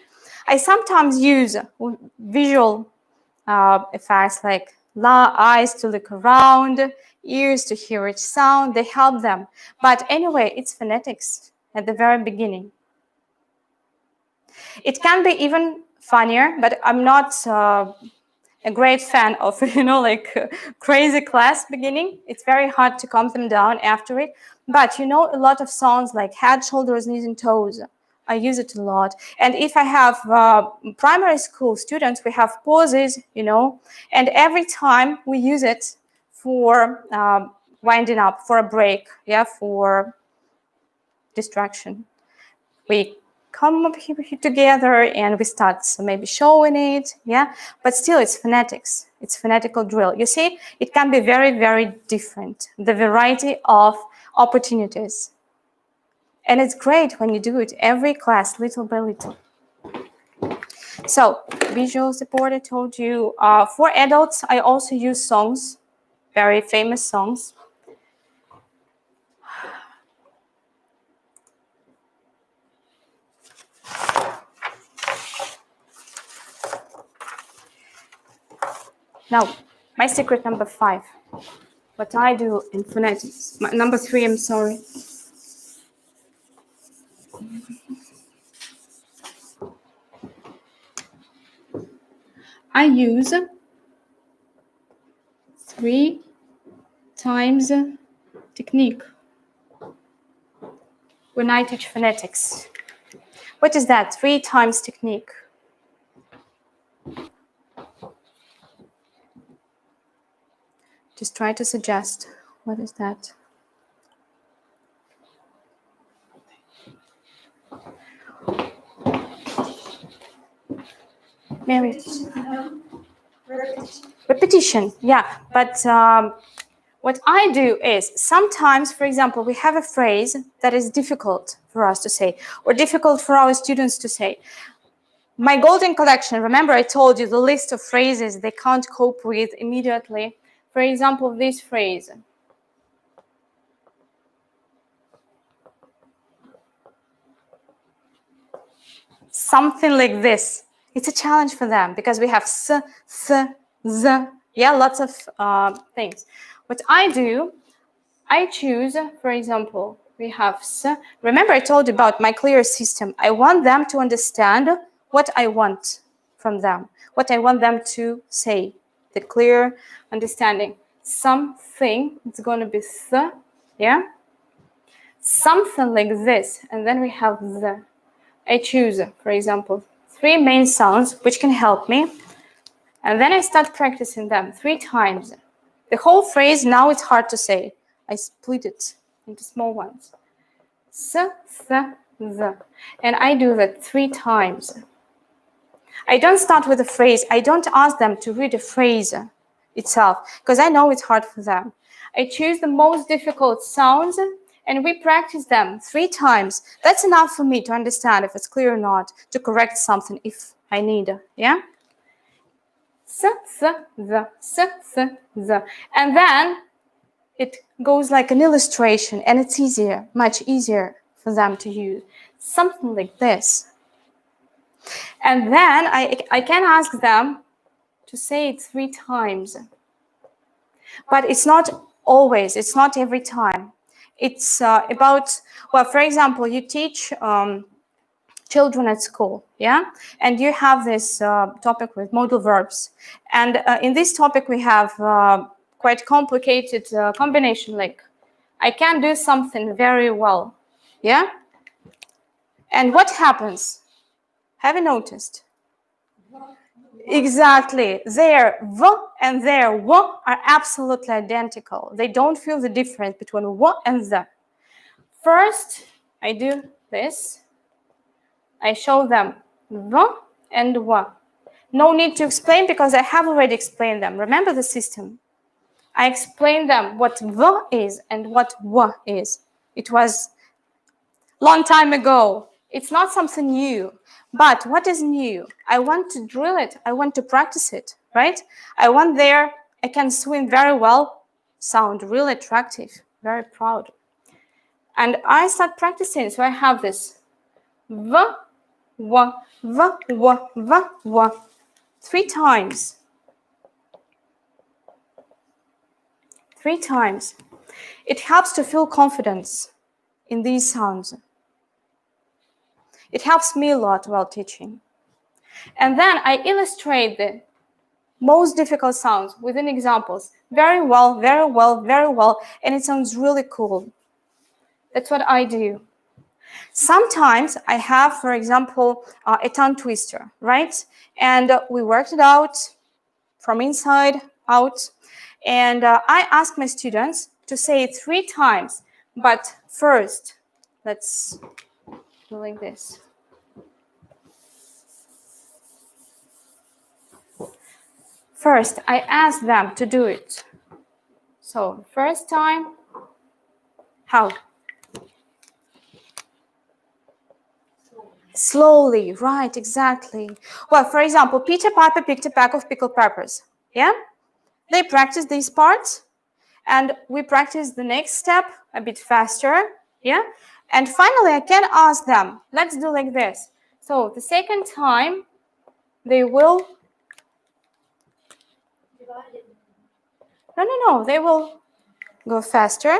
I sometimes use visual effects like eyes to look around, ears to hear each sound. They help them. But anyway, it's phonetics at the very beginning. It can be even funnier, but I'm not a a great fan of, like crazy class beginning. It's very hard to calm them down after it. But a lot of sounds like head, shoulders, knees, and toes. I use it a lot. And if I have primary school students, we have pauses, and every time we use it for winding up, for a break, for distraction. We come up here together and we start maybe showing it, but still it's phonetics. It's phonetical drill. You see, it can be very, very different, the variety of opportunities. And it's great when you do it every class, little by little. So, visual support, I told you. For adults, I also use songs, very famous songs. Now, my secret number 5. What I do in phonetics. Number 3, I'm sorry. I use 3 times technique when I teach phonetics. What is that? 3 times technique. Just try to suggest. What is that? Mary. Repetition, yeah. But what I do is sometimes, for example, we have a phrase that is difficult for us to say or difficult for our students to say. My golden collection, remember I told you the list of phrases they can't cope with immediately. For example, this phrase. Something like this. It's a challenge for them because we have s, th, z, lots of things. What I do, I choose, for example, we have s. Remember I told you about my clear system. I want them to understand what I want from them, what I want them to say, the clear understanding. Something, it's going to be th, something like this, and then we have the. I choose, for example, 3 main sounds which can help me, and then I start practicing them 3 times. The whole phrase, now it's hard to say. I split it into small ones. S, th, the. And I do that 3 times. I don't start with a phrase. I don't ask them to read a phrase itself, because I know it's hard for them. I choose the most difficult sounds, and we practice them 3 times. That's enough for me to understand if it's clear or not, to correct something if I need, S, th, the, s, th, the. And then it goes like an illustration, and it's easier, much easier for them to use. Something like this. And then I can ask them to say it 3 times. But it's not always, it's not every time. It's about, well, for example, you teach children at school, and you have this topic with modal verbs. And in this topic, we have quite complicated combination, like I can do something very well, And what happens? Have you noticed? Exactly. Their v and their w are absolutely identical. They don't feel the difference between w and the. First, I do this. I show them v and w. No need to explain because I have already explained them. Remember the system. I explained them what v is and what w is. It was long time ago. It's not something new. But what is new? I want to drill it. I want to practice it, right? I want there, I can swim very well, sound really attractive, very proud. And I start practicing, so I have this v, w, v, w, v, w, 3 times. 3 times. It helps to feel confidence in these sounds. It helps me a lot while teaching. And then I illustrate most difficult sounds within examples. Very well, very well, very well, and it sounds really cool. That's what I do. Sometimes I have, for example, a tongue twister, right? And we worked it out from inside out. And I ask my students to say it 3 times. But first, let's do like this. First, I ask them to do it. So, first time, how? Slowly, right, exactly. Well, for example, Peter Piper picked a pack of pickled peppers. Yeah? They practice these parts, and we practice the next step a bit faster. Yeah? And finally, I can ask them, let's do like this. So, the second time, they will. No, they will go faster,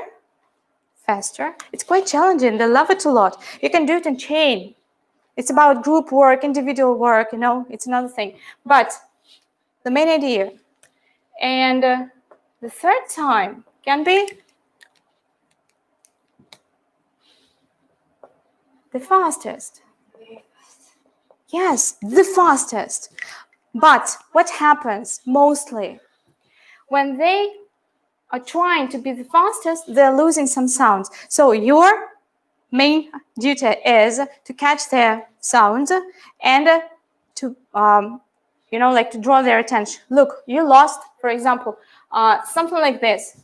faster. It's quite challenging. They love it a lot. You can do it in chain. It's about group work, individual work, it's another thing. But the main idea. And the third time can be the fastest. Yes, the fastest. But what happens mostly? When they are trying to be the fastest, they're losing some sounds. So your main duty is to catch their sounds and to like to draw their attention. Look, you lost, for example, something like this.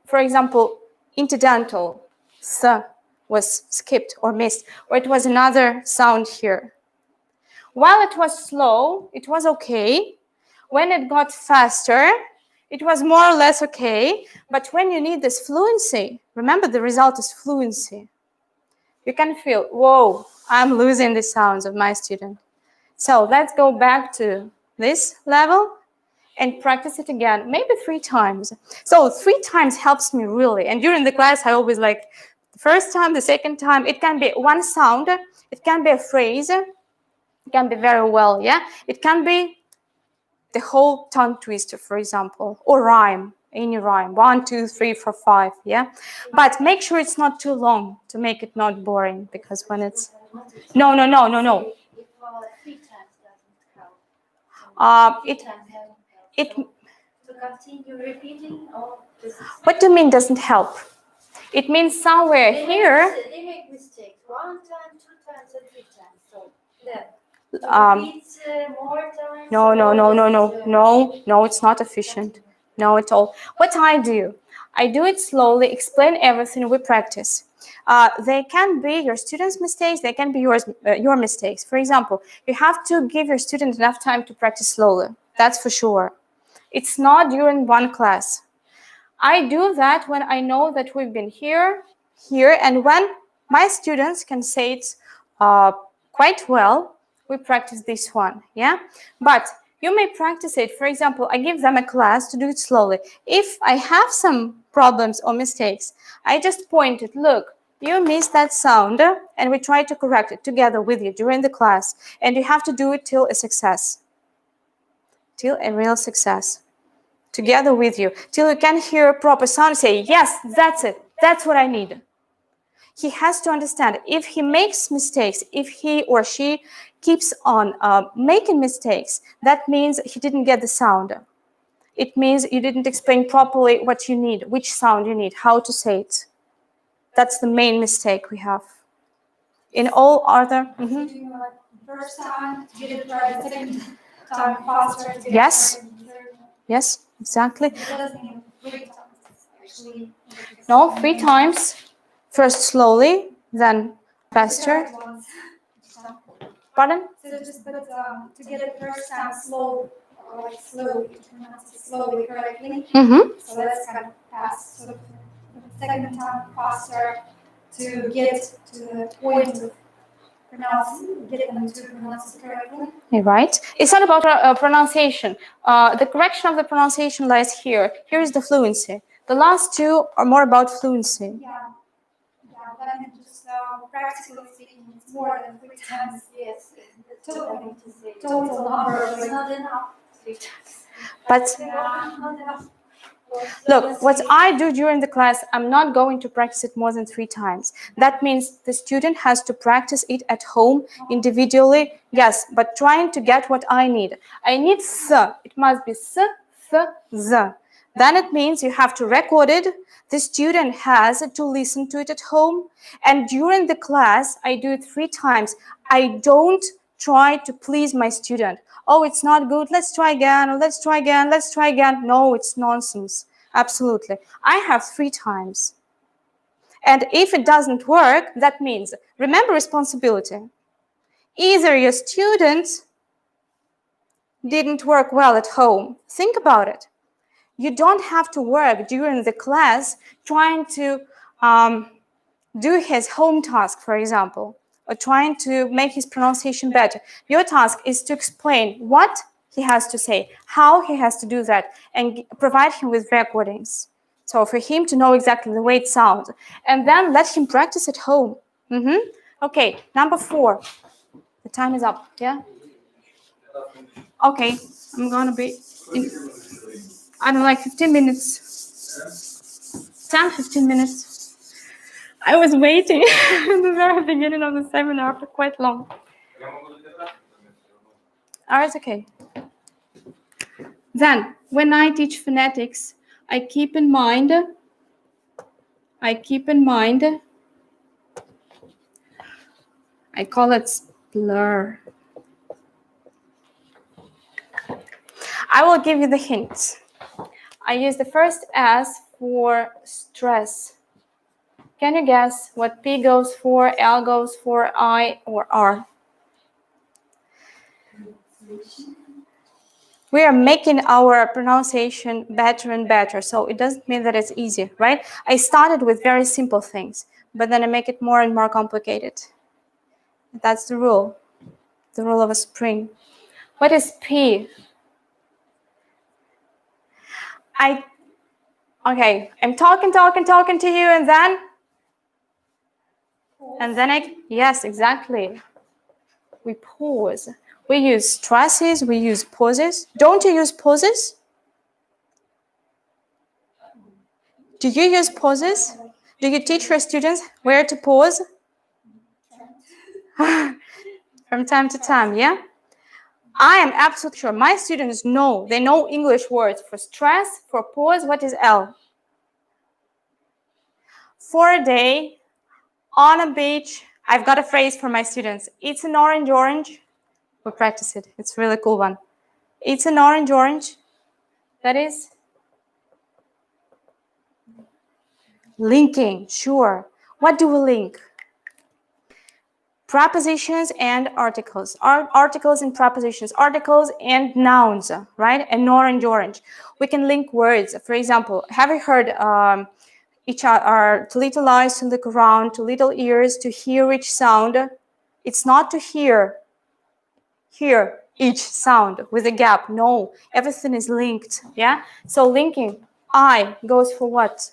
For example, incidental th was skipped or missed, or it was another sound here. While it was slow, it was okay. When it got faster, it was more or less okay. But when you need this fluency, remember the result is fluency. You can feel, whoa, I'm losing the sounds of my student. So let's go back to this level and practice it again, maybe 3 times. So 3 times helps me really. And during the class, I always like the first time, the second time. It can be one sound. It can be a phrase. It can be very well, yeah? It can be the whole tongue twister, for example, or rhyme, any rhyme, 1, 2, 3, 4, 5, yeah? But make sure it's not too long to make it not boring, because when it's... No. If 3 times doesn't help. It To continue repeating or just... What do you mean doesn't help? It means somewhere here. They make mistakes 1 time, 2 times, and 3 times. So then repeat more times. No, it's not efficient. No, at all. What I do it slowly, explain everything we practice. They can be your students' mistakes, they can be your mistakes. For example, you have to give your student enough time to practice slowly. That's for sure. It's not during one class. I do that when I know that we've been here, and when my students can say it quite well, we practice this one, yeah? But you may practice it. For example, I give them a class to do it slowly. If I have some problems or mistakes, I just point it, look, you missed that sound, and we try to correct it together with you during the class. And you have to do it till a success, till a real success. Together with you, till you can hear a proper sound and say, yes, that's it. That's what I need. He has to understand if he makes mistakes, if he or she keeps on making mistakes, that means he didn't get the sound. It means you didn't explain properly what you need, which sound you need, how to say it. That's the main mistake we have. In all other... So do you know, like, first time to get it right, the second time faster to get Yes. it right, and the third one. Yes, exactly. It doesn't mean 3 times. It's actually... No, 3 times. First slowly, then faster. Once. Pardon? So just but to get it first time slow, or like slowly, to pronounce it slowly correctly. Mm-hmm. So that's kind of fast. So the second time faster to get to the point of get them to pronounce it correctly. Right. It's not about pronunciation. The correction of the pronunciation lies here. Here is the fluency. The last 2 are more about fluency. Yeah, but I mean just practically speaking, it's more than 3 times. Yes, Total to say number. it's not enough. But look, what I do during the class, I'm not going to practice it more than 3 times. That means the student has to practice it at home individually. Yes, but trying to get what I need. I need s. It must be s, th, z. Then it means you have to record it. The student has to listen to it at home. And during the class, I do it 3 times. I don't try to please my student. Oh, it's not good. Let's try again. Let's try again. Let's try again. No, it's nonsense. Absolutely. I have 3 times. And if it doesn't work, that means, remember responsibility. Either your student didn't work well at home. Think about it. You don't have to work during the class trying to do his home task, for example, or trying to make his pronunciation better. Your task is to explain what he has to say, how he has to do that, and provide him with recordings. So for him to know exactly the way it sounds. And then let him practice at home. Okay, number 4. The time is up, yeah? Okay, I'm gonna be in, I don't know, like 15 minutes. 10, 15 minutes. I was waiting at the very beginning of the seminar for quite long. It's okay. Then, when I teach phonetics, I keep in mind, I call it blur. I will give you the hint. I use the first S for stress. Can you guess what P goes for, L goes for, I, or R? We are making our pronunciation better and better, so it doesn't mean that it's easy, right? I started with very simple things, but then I make it more and more complicated. That's the rule of a spring. What is P? Okay, I'm talking to you, and then yes, exactly. We pause. We use stresses, we use pauses. Don't you use pauses? Do you use pauses? Do you teach your students where to pause? From time to time, yeah? I am absolutely sure my students know, they know English words for stress, for pause. What is L? For a day, on a beach. I've got a phrase for my students. It's an orange. We practice it. It's a really cool one. It's an orange. That is linking, sure. What do we link? Prepositions and articles. Articles and prepositions. Articles and nouns, right? And orange. We can link words. For example, have you heard each other, to little eyes to look around, to little ears to hear each sound? It's not to hear each sound with a gap. No, everything is linked, yeah? So linking, I goes for what?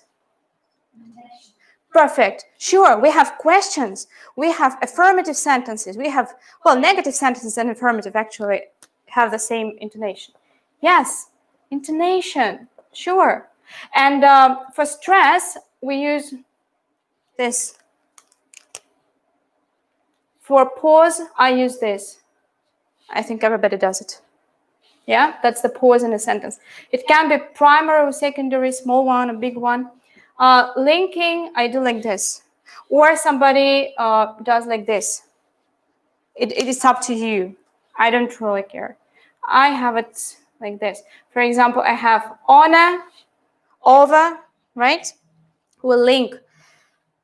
Perfect. Sure, we have questions. We have affirmative sentences. We have, well, negative sentences and affirmative actually have the same intonation. Yes, intonation, sure. And for stress, we use this. For pause, I use this. I think everybody does it. Yeah, that's the pause in a sentence. It can be primary or secondary, small one, a big one. Linking, I do like this. Or somebody does like this. It is up to you. I don't really care. I have it like this. For example, I have ona, over, right? Will link.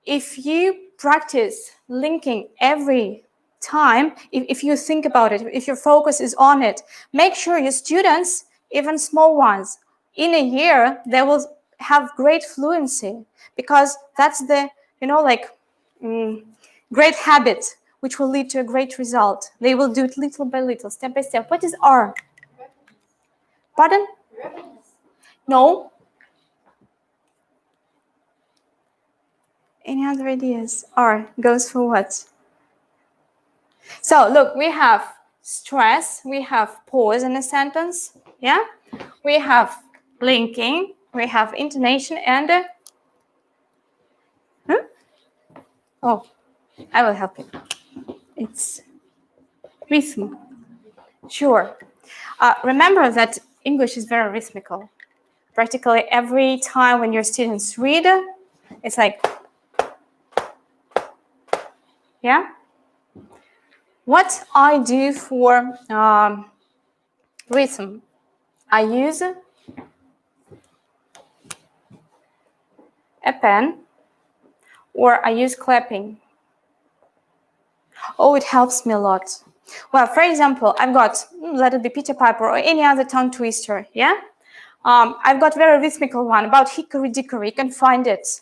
If you practice linking every time, if you think about it, if your focus is on it, make sure your students, even small ones, in a year, they will have great fluency, because that's the, great habit, which will lead to a great result. They will do it little by little, step by step. What is R? Pardon? No. Any other ideas? R goes for what? So look, we have stress, we have pause in a sentence, yeah? We have linking, we have intonation, and oh, I will help you. It's rhythm. Sure. Remember that English is very rhythmical. Practically every time when your students read, it's like, yeah? What I do for rhythm, I use a pen or I use clapping. Oh, it helps me a lot. Well, for example, I've got, let it be Peter Piper or any other tongue twister, yeah? I've got very rhythmical one about hickory dickory. You can find it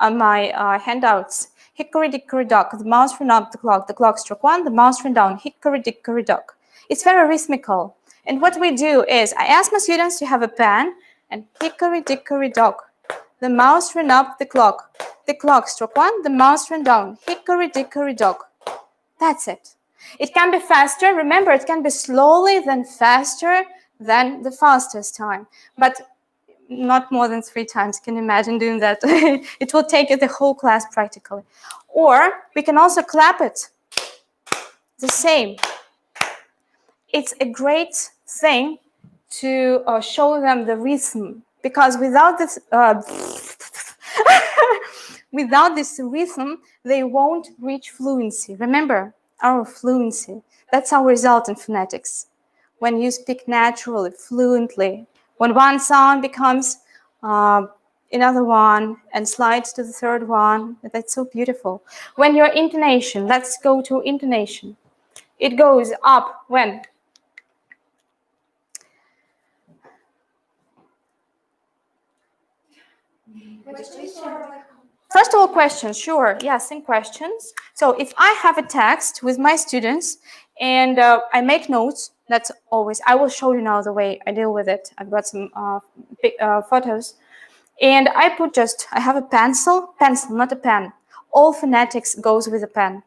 on my handouts. Hickory dickory dock, the mouse ran up the clock struck one, the mouse ran down, hickory dickory dock. It's very rhythmical. And what we do is, I ask my students to have a pen and hickory dickory dock. The mouse ran up the clock struck one, the mouse ran down, hickory dickory dock. That's it. It can be faster. Remember, it can be slowly, then faster, than the fastest time. But not more than 3 times. Can you imagine doing that? It will take the whole class practically. Or we can also clap it. The same. It's a great thing to show them the rhythm, because without this without this rhythm, they won't reach fluency. Remember, our fluency, that's our result in phonetics. When you speak naturally, fluently, when one sound becomes another one and slides to the third one, that's so beautiful. When your intonation, let's go to intonation. It goes up when? First of all, questions, sure. Yes, in questions. So if I have a text with my students and I make notes, that's always, I will show you now the way I deal with it. I've got some photos. And I put I have a pencil, not a pen. All phonetics goes with a pen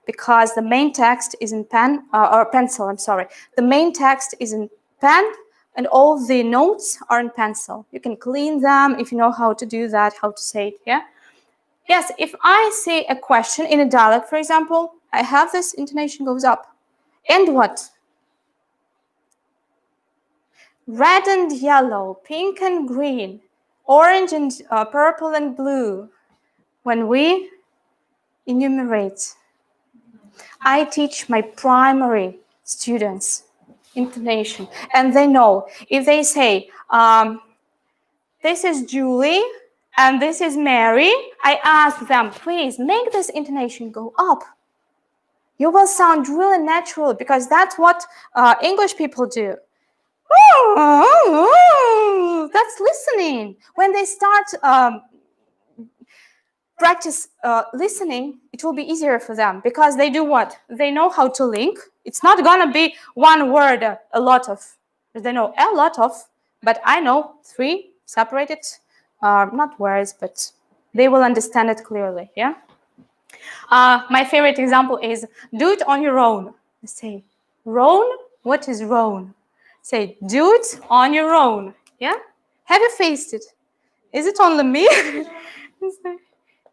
because the main text is in pen, or pencil, I'm sorry. The main text is in pen and all the notes are in pencil. You can clean them if you know how to do that, how to say it, yeah? Yes, if I say a question in a dialect, for example, I have this intonation goes up. And what? Red and yellow, pink and green, orange and purple and blue. When we enumerate, I teach my primary students intonation. And they know, if they say, this is Julie and this is Mary, I ask them, please make this intonation go up. You will sound really natural because that's what English people do. That's listening. When they start practice listening, it will be easier for them because they do what? They know how to link. It's not gonna be one word, a lot of. They know a lot of, but I know 3 separated, not words, but they will understand it clearly, yeah? My favorite example is do it on your own. Say, roan, what is roan? Say, do it on your own, yeah? Have you faced it? Is it only me?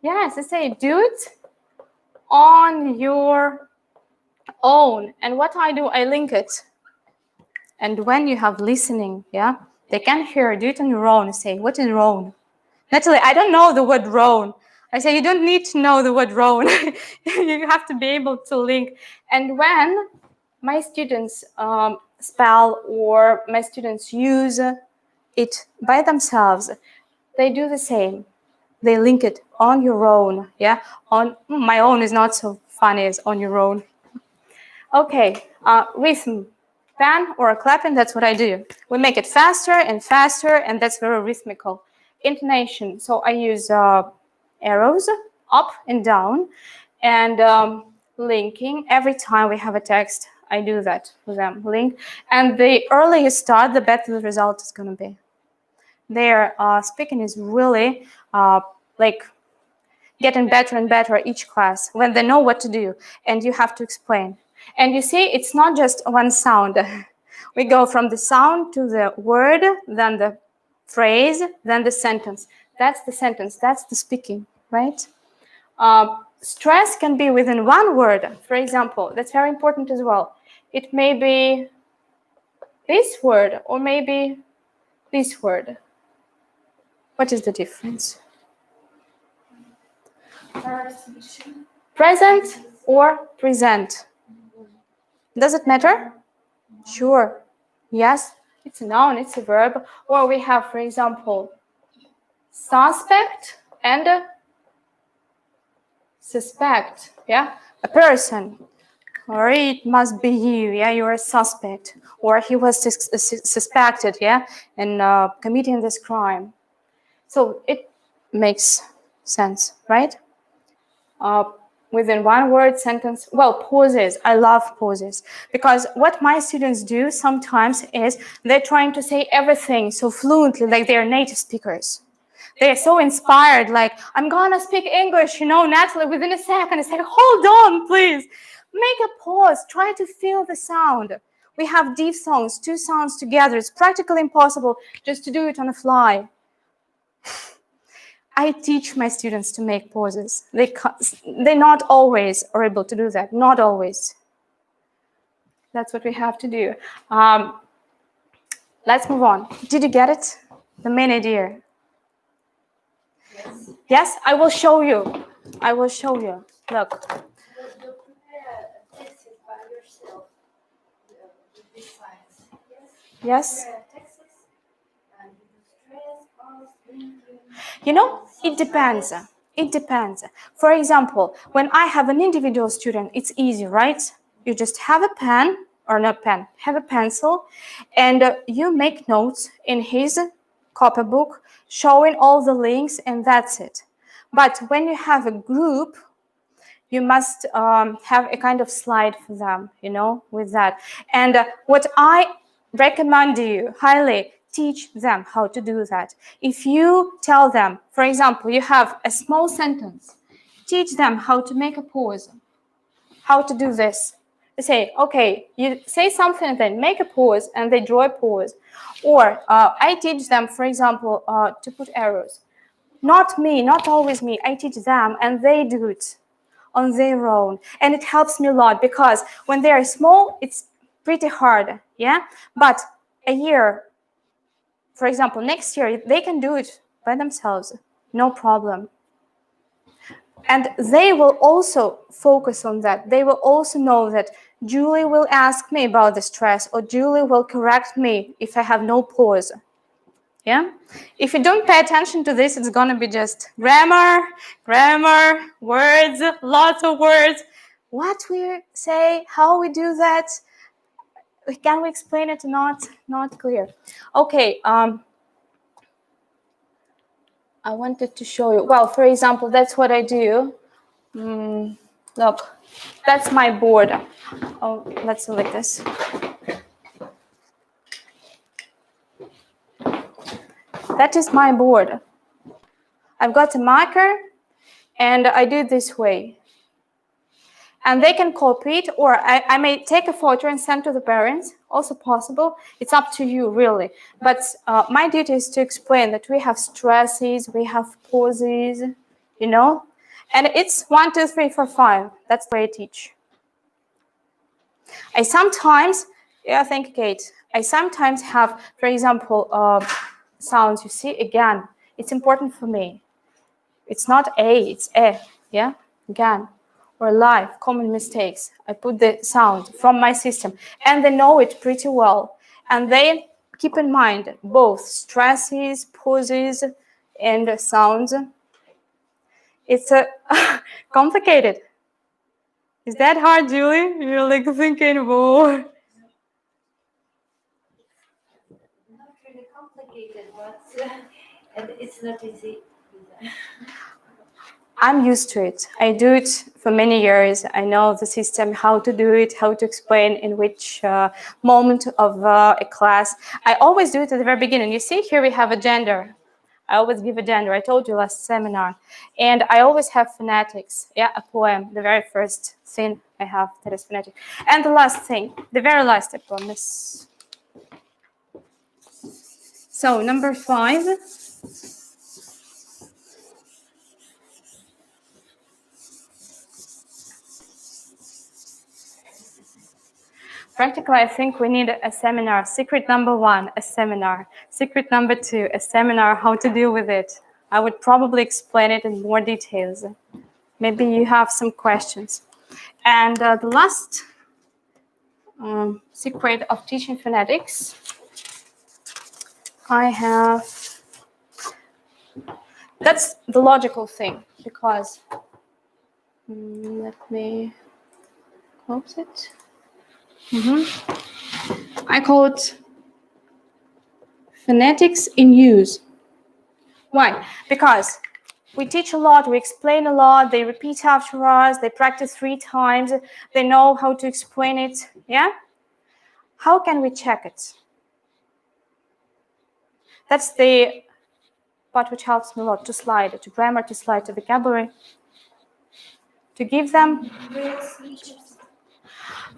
Yes, I say, do it on your own. And what I do, I link it. And when you have listening, yeah, they can hear, do it on your own. Say, what is roan? Natalie, I don't know the word roan. I say, you don't need to know the word roan. You have to be able to link. And when my students spell or my students use it by themselves, they do the same. They link it on your own, yeah? On my own is not so funny as on your own. Okay, rhythm, pen or clapping, that's what I do. We make it faster, and that's very rhythmical. Intonation, so I use arrows up and down, and linking. Every time we have a text, I do that for them, link. And the earlier you start, the better the result is going to be. Their speaking is really like getting better and better each class when they know what to do, and you have to explain. And you see, it's not just one sound. We go from the sound to the word, then the phrase, then the sentence. That's the sentence, that's the speaking, right? Stress can be within one word. For example, that's very important as well. It may be this word or maybe this word. What is the difference? Present or present? Does it matter? Sure. Yes, it's a noun, it's a verb. Or we have, for example, suspect and suspect. Yeah, a person. Or it must be you. Yeah, you're a suspect. Or he was suspected. Yeah, in committing this crime. So it makes sense, right? Within one word sentence. Well, pauses. I love pauses because what my students do sometimes is they're trying to say everything so fluently, like they're native speakers. They're so inspired, like, I'm gonna speak English, Natalie, within a second. It's like, hold on, please. Make a pause. Try to feel the sound. We have diphthongs, two sounds together. It's practically impossible just to do it on the fly. I teach my students to make pauses. They not always are able to do that. Not always. That's what we have to do. Let's move on. Did you get it? The main idea. Yes. Yes, I will show you. I will show you. Look. You prepare texts by yourself with these signs. Yes. Prepare texts and you do stress, pause, thinking. It depends. It depends. For example, when I have an individual student, it's easy, right? You just have a pen, or not pen, have a pencil, and you make notes in his copybook, showing all the links, and that's it. But when you have a group, you must have a kind of slide for them, with that. And what I recommend you highly, teach them how to do that. If you tell them, for example, you have a small sentence, teach them how to make a pause, how to do this. You say, okay, you say something and then make a pause, and they draw a pause. Or I teach them, for example, to put arrows. Not me, not always me. I teach them, and they do it on their own. And it helps me a lot because when they are small, it's pretty hard, yeah? But a year, for example, next year, they can do it by themselves, no problem. And they will also focus on that. They will also know that Julie will ask me about the stress, or Julie will correct me if I have no pause. Yeah? If you don't pay attention to this, it's going to be just grammar, words, lots of words. What we say, how we do that, can we explain it? Not clear. Okay, I wanted to show you. Well, for example, that's what I do. Look, that's my board. Oh, let's select this. That is my board. I've got a marker, and I do it this way. And they can copy it, or I may take a photo and send to the parents, also possible. It's up to you, really. But my duty is to explain that we have stresses, we have pauses, and it's 1, 2, 3, 4, 5. That's the way I teach. I sometimes, thank you, Kate. I sometimes have, for example, sounds. You see, again, it's important for me. It's not A, it's E, yeah? Again. Or live, common mistakes. I put the sound from my system, and they know it pretty well. And they keep in mind both stresses, pauses, and sounds. It's complicated. Is that hard, Julie? You're like thinking, whoa. Not really complicated, but it's not easy either. I'm used to it. I do it for many years. I know the system, how to do it, how to explain in which moment of a class. I always do it at the very beginning. You see, here we have a gender. I always give a gender. I told you last seminar. And I always have phonetics, a poem, the very first thing I have that is phonetic. And the last thing, the very last step on this. So number 5. Practically, I think we need a seminar. Secret number 1, a seminar. Secret number 2, a seminar, how to deal with it. I would probably explain it in more details. Maybe you have some questions. And the last secret of teaching phonetics, I have, that's the logical thing, because, let me close it. I call it phonetics in use. Why? Because we teach a lot, we explain a lot, they repeat after us, they practice 3 times, they know how to explain it, yeah? How can we check it? That's the part which helps me a lot, to slide, to grammar, to slide, to vocabulary, to give them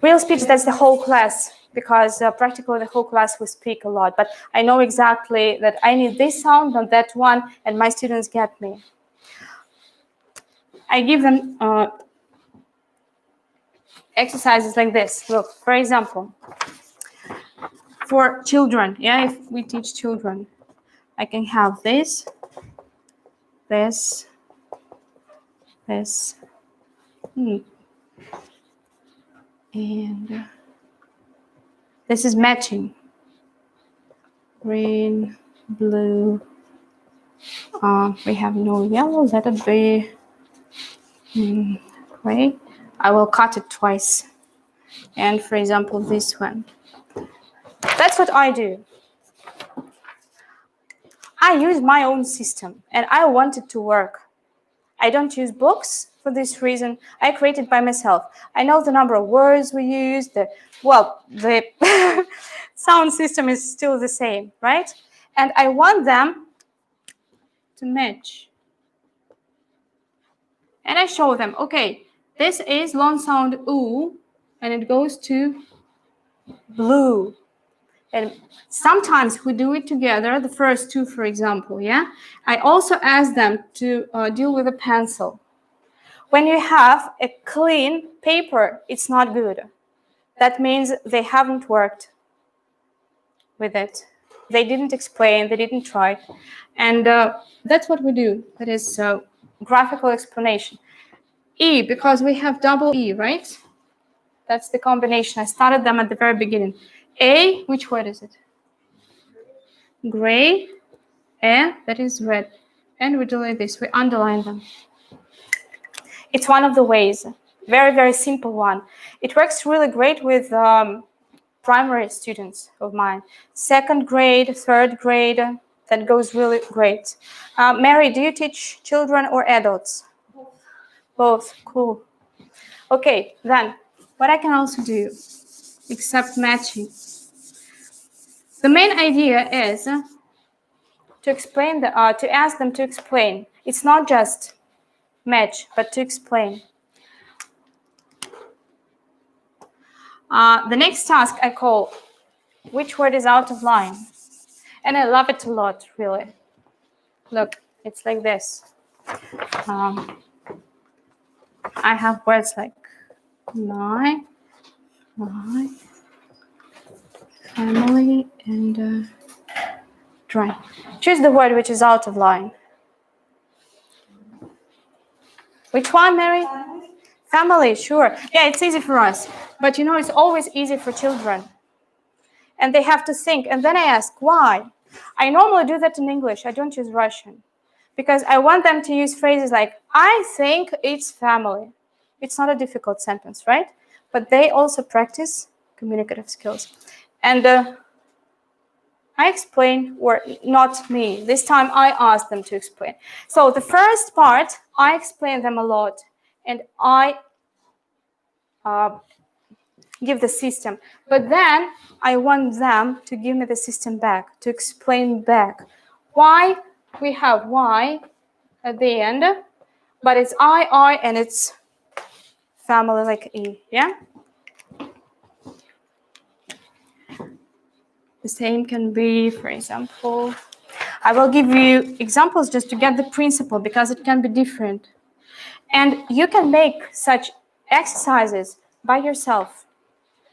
real speech. That's the whole class, because practically the whole class will speak a lot, but I know exactly that I need this sound, not that one, and my students get me. I give them exercises like this. Look, for example, for children, yeah, if we teach children, I can have this, this, this, and this is matching. Green, blue, we have no yellow, let it be gray. I will cut it twice. And for example, this one. That's what I do. I use my own system and I want it to work. I don't use books for this reason. I create it by myself. I know the number of words we use, the sound system is still the same, right? And I want them to match. And I show them, okay, this is long sound oo, and it goes to blue. And sometimes we do it together, the first 2, for example, yeah? I also ask them to deal with a pencil. When you have a clean paper, it's not good. That means they haven't worked with it. They didn't explain, they didn't try. And that's what we do. That is graphical explanation. E, because we have double E, right? That's the combination. I started them at the very beginning. A, which word is it? Gray. E, that is red. And we do like this. We underline them. It's one of the ways. Very, very simple one. It works really great with primary students of mine. 2nd grade, 3rd grade, that goes really great. Mary, do you teach children or adults? Both. Cool. Okay, then what I can also do, except matching. The main idea is to explain to ask them to explain. It's not just match, but to explain. The next task I call, which word is out of line? And I love it a lot, really. Look, it's like this. I have words like my, family, and dry. Choose the word which is out of line. Which one, Mary? Family, sure. Yeah, it's easy for us. But you know, it's always easy for children. And they have to think. And then I ask, why? I normally do that in English. I don't use Russian. Because I want them to use phrases like, I think it's family. It's not a difficult sentence, right? But they also practice communicative skills. And I explain, or not me. This time I ask them to explain. So the first part, I explain them a lot. And I give the system. But then I want them to give me the system back, to explain back. Why we have Y at the end, but it's I, and it's family like E, yeah? The same can be, for example, I will give you examples just to get the principle because it can be different. And you can make such exercises by yourself.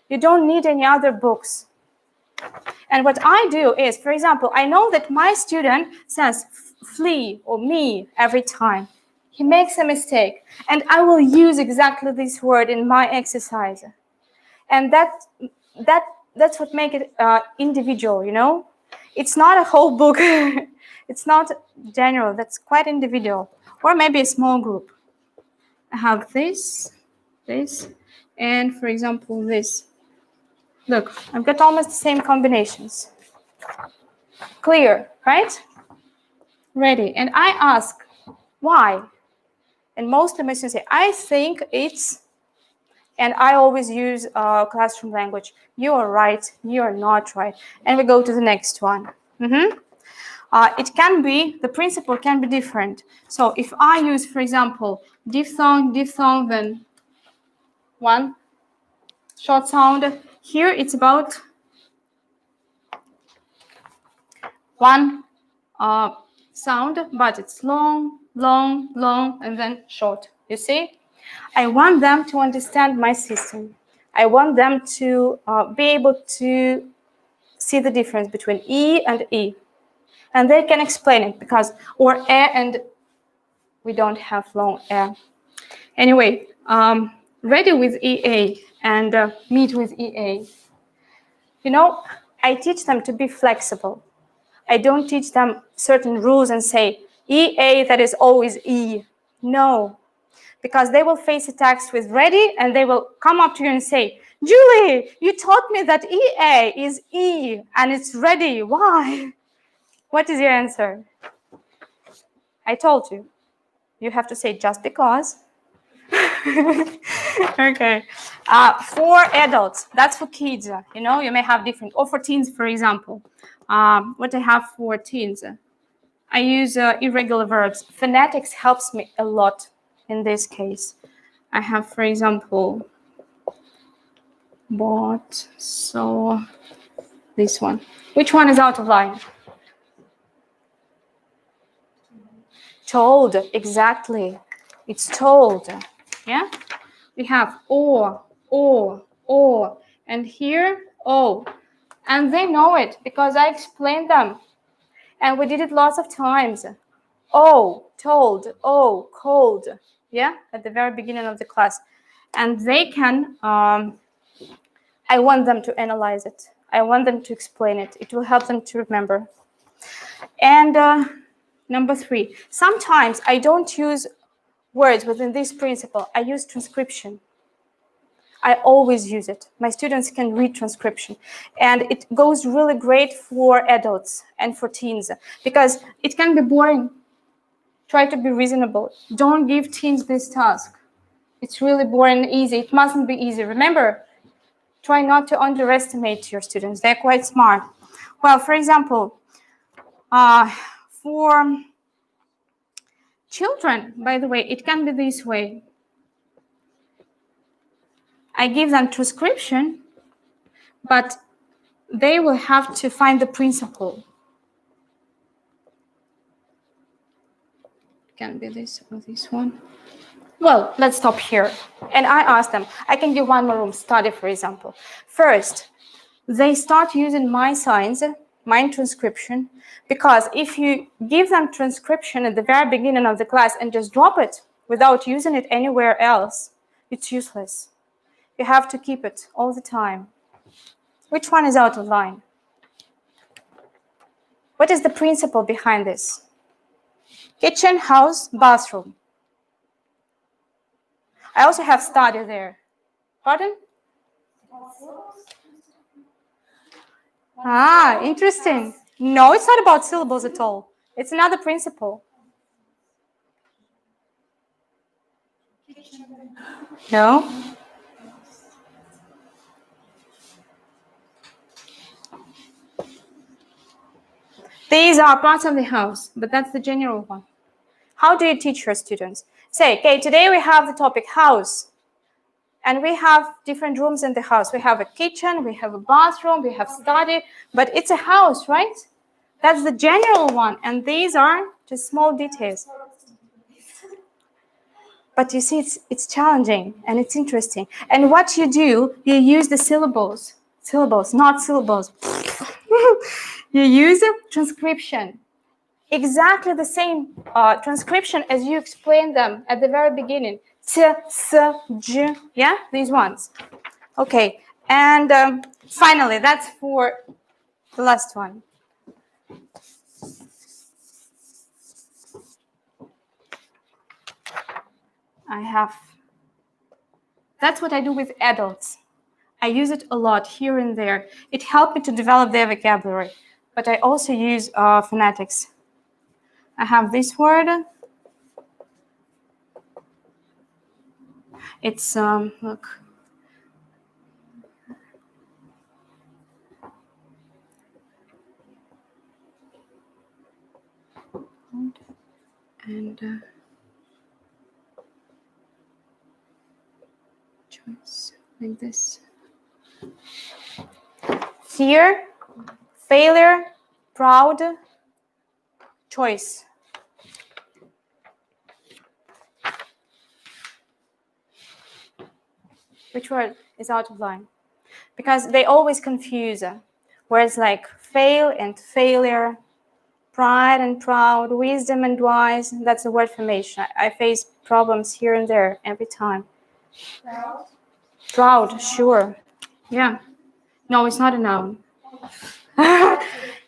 You don't need any other books. And what I do is, for example, I know that my student says flee or me every time. He makes a mistake, and I will use exactly this word in my exercise. And that's what makes it individual, you know? It's not a whole book. It's not general. That's quite individual. Or maybe a small group. I have this, and for example, this. Look, I've got almost the same combinations. Clear, right? Ready. And I ask, why? And mostly my students say, I think it's, and I always use classroom language. You are right, you are not right. And we go to the next one. It can be, the principle can be different. So if I use, for example, diphthong, then one short sound. Here it's about one sound, but it's long, and then short. You see? I want them to understand my system. I want them to be able to see the difference between E and E. And they can explain it because, or E and we don't have long E. Anyway, ready with EA and meet with EA. You know, I teach them to be flexible. I don't teach them certain rules and say, EA, that is always E. No, because they will face a text with ready and they will come up to you and say, Julie, you taught me that EA is E and it's ready. Why? What is your answer? I told you. You have to say just because. Okay. For adults, that's for kids. You know, you may have different, or for teens, for example. What I have for teens, I use irregular verbs. Phonetics helps me a lot in this case. I have, for example, bought, so this one. Which one is out of line? Told, exactly. It's told. Yeah? We have or, and here, oh. And they know it because I explained them. And we did it lots of times. Oh, told, oh, cold. Yeah, at the very beginning of the class. And they can, I want them to analyze it. I want them to explain it. It will help them to remember. And number 3, sometimes I don't use words within this principle. I use transcription. I always use it. My students can read transcription. And it goes really great for adults and for teens because it can be boring. Try to be reasonable. Don't give teens this task. It's really boring and easy. It mustn't be easy. Remember, try not to underestimate your students. They're quite smart. Well, for example, for children, by the way, it can be this way. I give them transcription, but they will have to find the principle. It can be this or this one. Well, let's stop here. And I ask them, I can give one more room study, for example. First, they start using my signs, my transcription, because if you give them transcription at the very beginning of the class and just drop it without using it anywhere else, it's useless. You have to keep it all the time. Which one is out of line? What is the principle behind this? Kitchen, house, bathroom. I also have study there. Pardon? Ah, interesting. No, it's not about syllables at all. It's another principle. No? These are parts of the house, but that's the general one. How do you teach your students? Say, okay, today we have the topic house. And we have different rooms in the house. We have a kitchen, we have a bathroom, we have study, but it's a house, right? That's the general one, and these are just small details. But you see, it's challenging and it's interesting. And what you do, you use the syllables, not syllables. You use transcription. Exactly the same transcription as you explained them at the very beginning. T, s, j, yeah, these ones. Okay, and finally, that's for the last one. That's what I do with adults. I use it a lot here and there. It helped me to develop their vocabulary, but I also use phonetics. I have this word. It's, look. And choice, like this. Fear, failure, proud, choice. Which word is out of line? Because they always confuse words like fail and failure, pride and proud, wisdom and wise. That's the word formation. I face problems here and there every time. Proud. Proud, sure. Yeah. No, it's not a noun.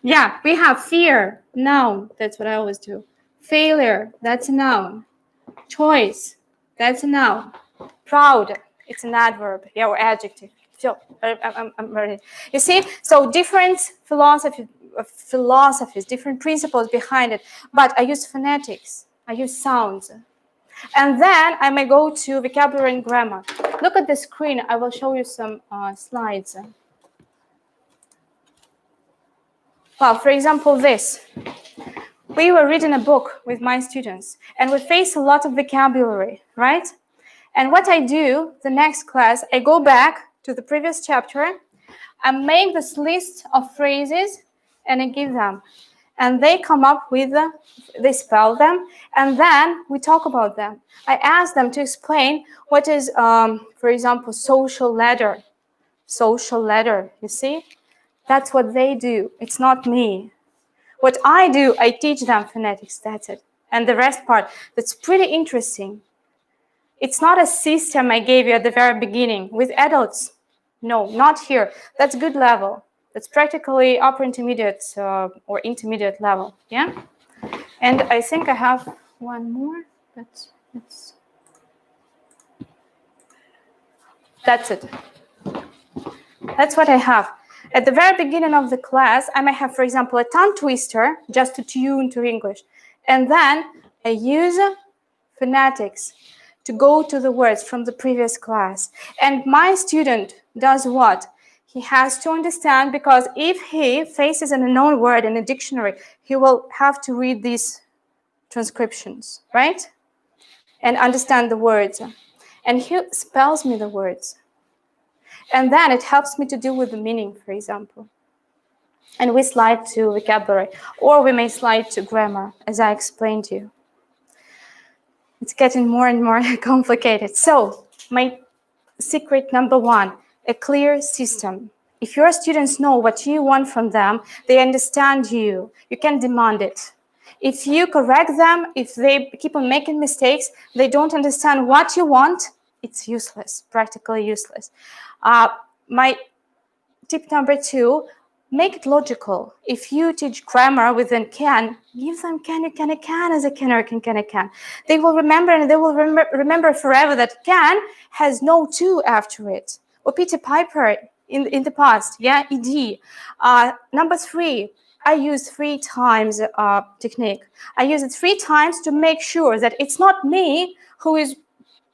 Yeah, we have fear, noun. That's what I always do. Failure, that's a noun. Choice, that's a noun. Proud, it's an adverb, yeah, or adjective. So I'm ready. You see, so different philosophies, different principles behind it. But I use phonetics. I use sounds. And then I may go to vocabulary and grammar. Look at the screen. I will show you some slides. Well, for example, this. We were reading a book with my students, and we face a lot of vocabulary, right? And what I do, the next class, I go back to the previous chapter, I make this list of phrases, and I give them. And they come up with, they spell them, and then we talk about them. I ask them to explain what is, for example, social ladder. Social ladder, you see? That's what they do. It's not me. What I do, I teach them phonetics, that's it. And the rest part, that's pretty interesting. It's not a system I gave you at the very beginning. With adults, no, not here. That's good level. That's practically upper intermediate or intermediate level, yeah? And I think I have one more. That's it. That's what I have. At the very beginning of the class, I might have, for example, a tongue twister just to tune to English. And then I use phonetics to go to the words from the previous class. And my student does what? He has to understand, because if he faces an unknown word in a dictionary, he will have to read these transcriptions, right? And understand the words. And he spells me the words. And then it helps me to deal with the meaning, for example. And we slide to vocabulary, or we may slide to grammar, as I explained to you. It's getting more and more complicated. So, my secret number one, a clear system. If your students know what you want from them, they understand you. You can demand it. If you correct them, if they keep on making mistakes, they don't understand what you want, it's useless, practically useless. My tip number two, make it logical. If you teach grammar within can, give them can as a can or can. They will remember, and they will remember forever that can has no to after it. Or Peter Piper in the past, yeah, ed. Number three, I use 3 times technique. I use it 3 times to make sure that it's not me who is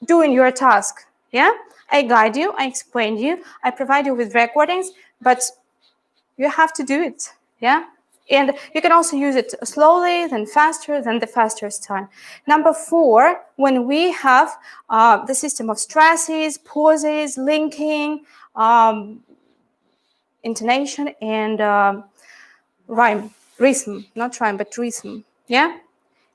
doing your task, yeah? I guide you, I explain you, I provide you with recordings, but you have to do it, yeah? And you can also use it slowly, then faster, then the fastest time. Number 4, when we have the system of stresses, pauses, linking, intonation, and rhythm, not rhyme, but rhythm, yeah?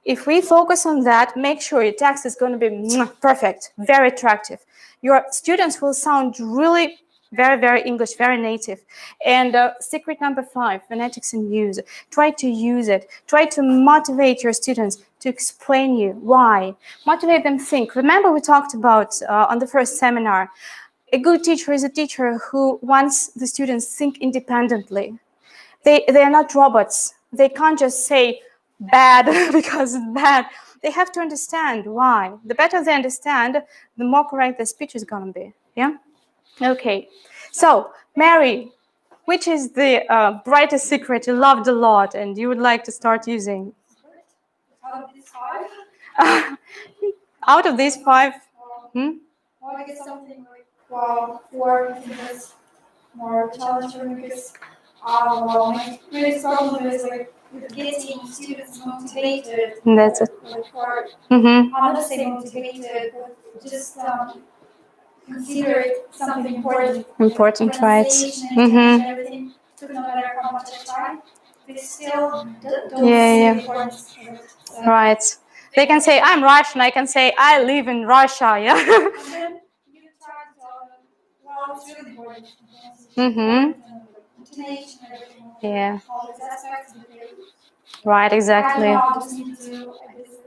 If we focus on that, make sure your text is going to be perfect, very attractive. Your students will sound really very, very English, very native. And secret number 5, phonetics in use. Try to use it. Try to motivate your students to explain you why. Motivate them think. Remember we talked about on the first seminar, a good teacher is a teacher who wants the students think independently. They are not robots. They can't just say bad because it's bad. They have to understand why. The better they understand, the more correct the speech is going to be. Yeah? Okay. So, Mary, which is the brightest secret you loved a lot and you would like to start using? Out of these 5, Out of these 5? I guess something like 4, I think that's more challenging because my greatest problem is like with getting students motivated. That's it. Like for, Mm-hmm. I'm not say motivated, but just consider it something important. Important, right? Pronunciation, Mm-hmm. everything. So no matter how much I try, they still don't Yeah, see yeah. the importance of it. So, Right. They can say, I'm Russian. I can say, I live in Russia. Yeah. and then you try to tell them, well, it's really important. Mm-hmm. Intonation, everything. Yeah. All these aspects. Right, I don't exactly. know, I just need to, this is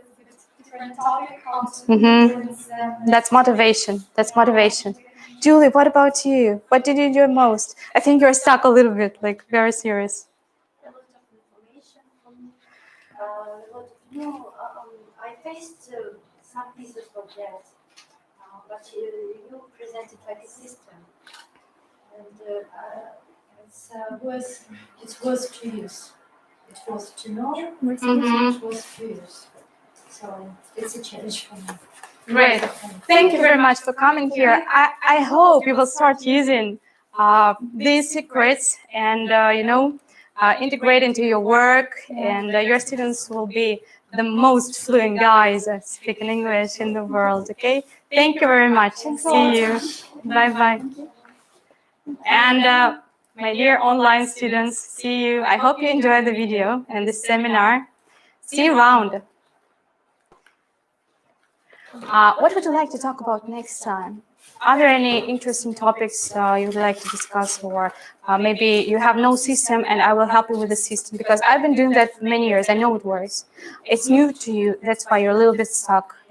a different topic, how to Mm-hmm. influence them. That's motivation. That's motivation. Julie, what about you? What did you enjoy most? I think you're stuck a little bit, like very serious. A lot of information from a lot of new. I faced some pieces of that, but you presented like a system, and it was to use. It was to know. Mhm. It was to use. So it's a challenge for me. Great. Thank you very much for coming here. I hope you will start using these secrets and, integrate into your work, and your students will be the most fluent guys speaking English in the world, okay? Thank you very much. See you. Bye-bye. And my dear online students, see you. I hope you enjoyed the video and the seminar. See you around. What would you like to talk about next time? Are there any interesting topics you would like to discuss, or maybe you have no system and I will help you with the system, because I've been doing that for many years. I know it works. It's new to you. That's why you're a little bit stuck. Yeah.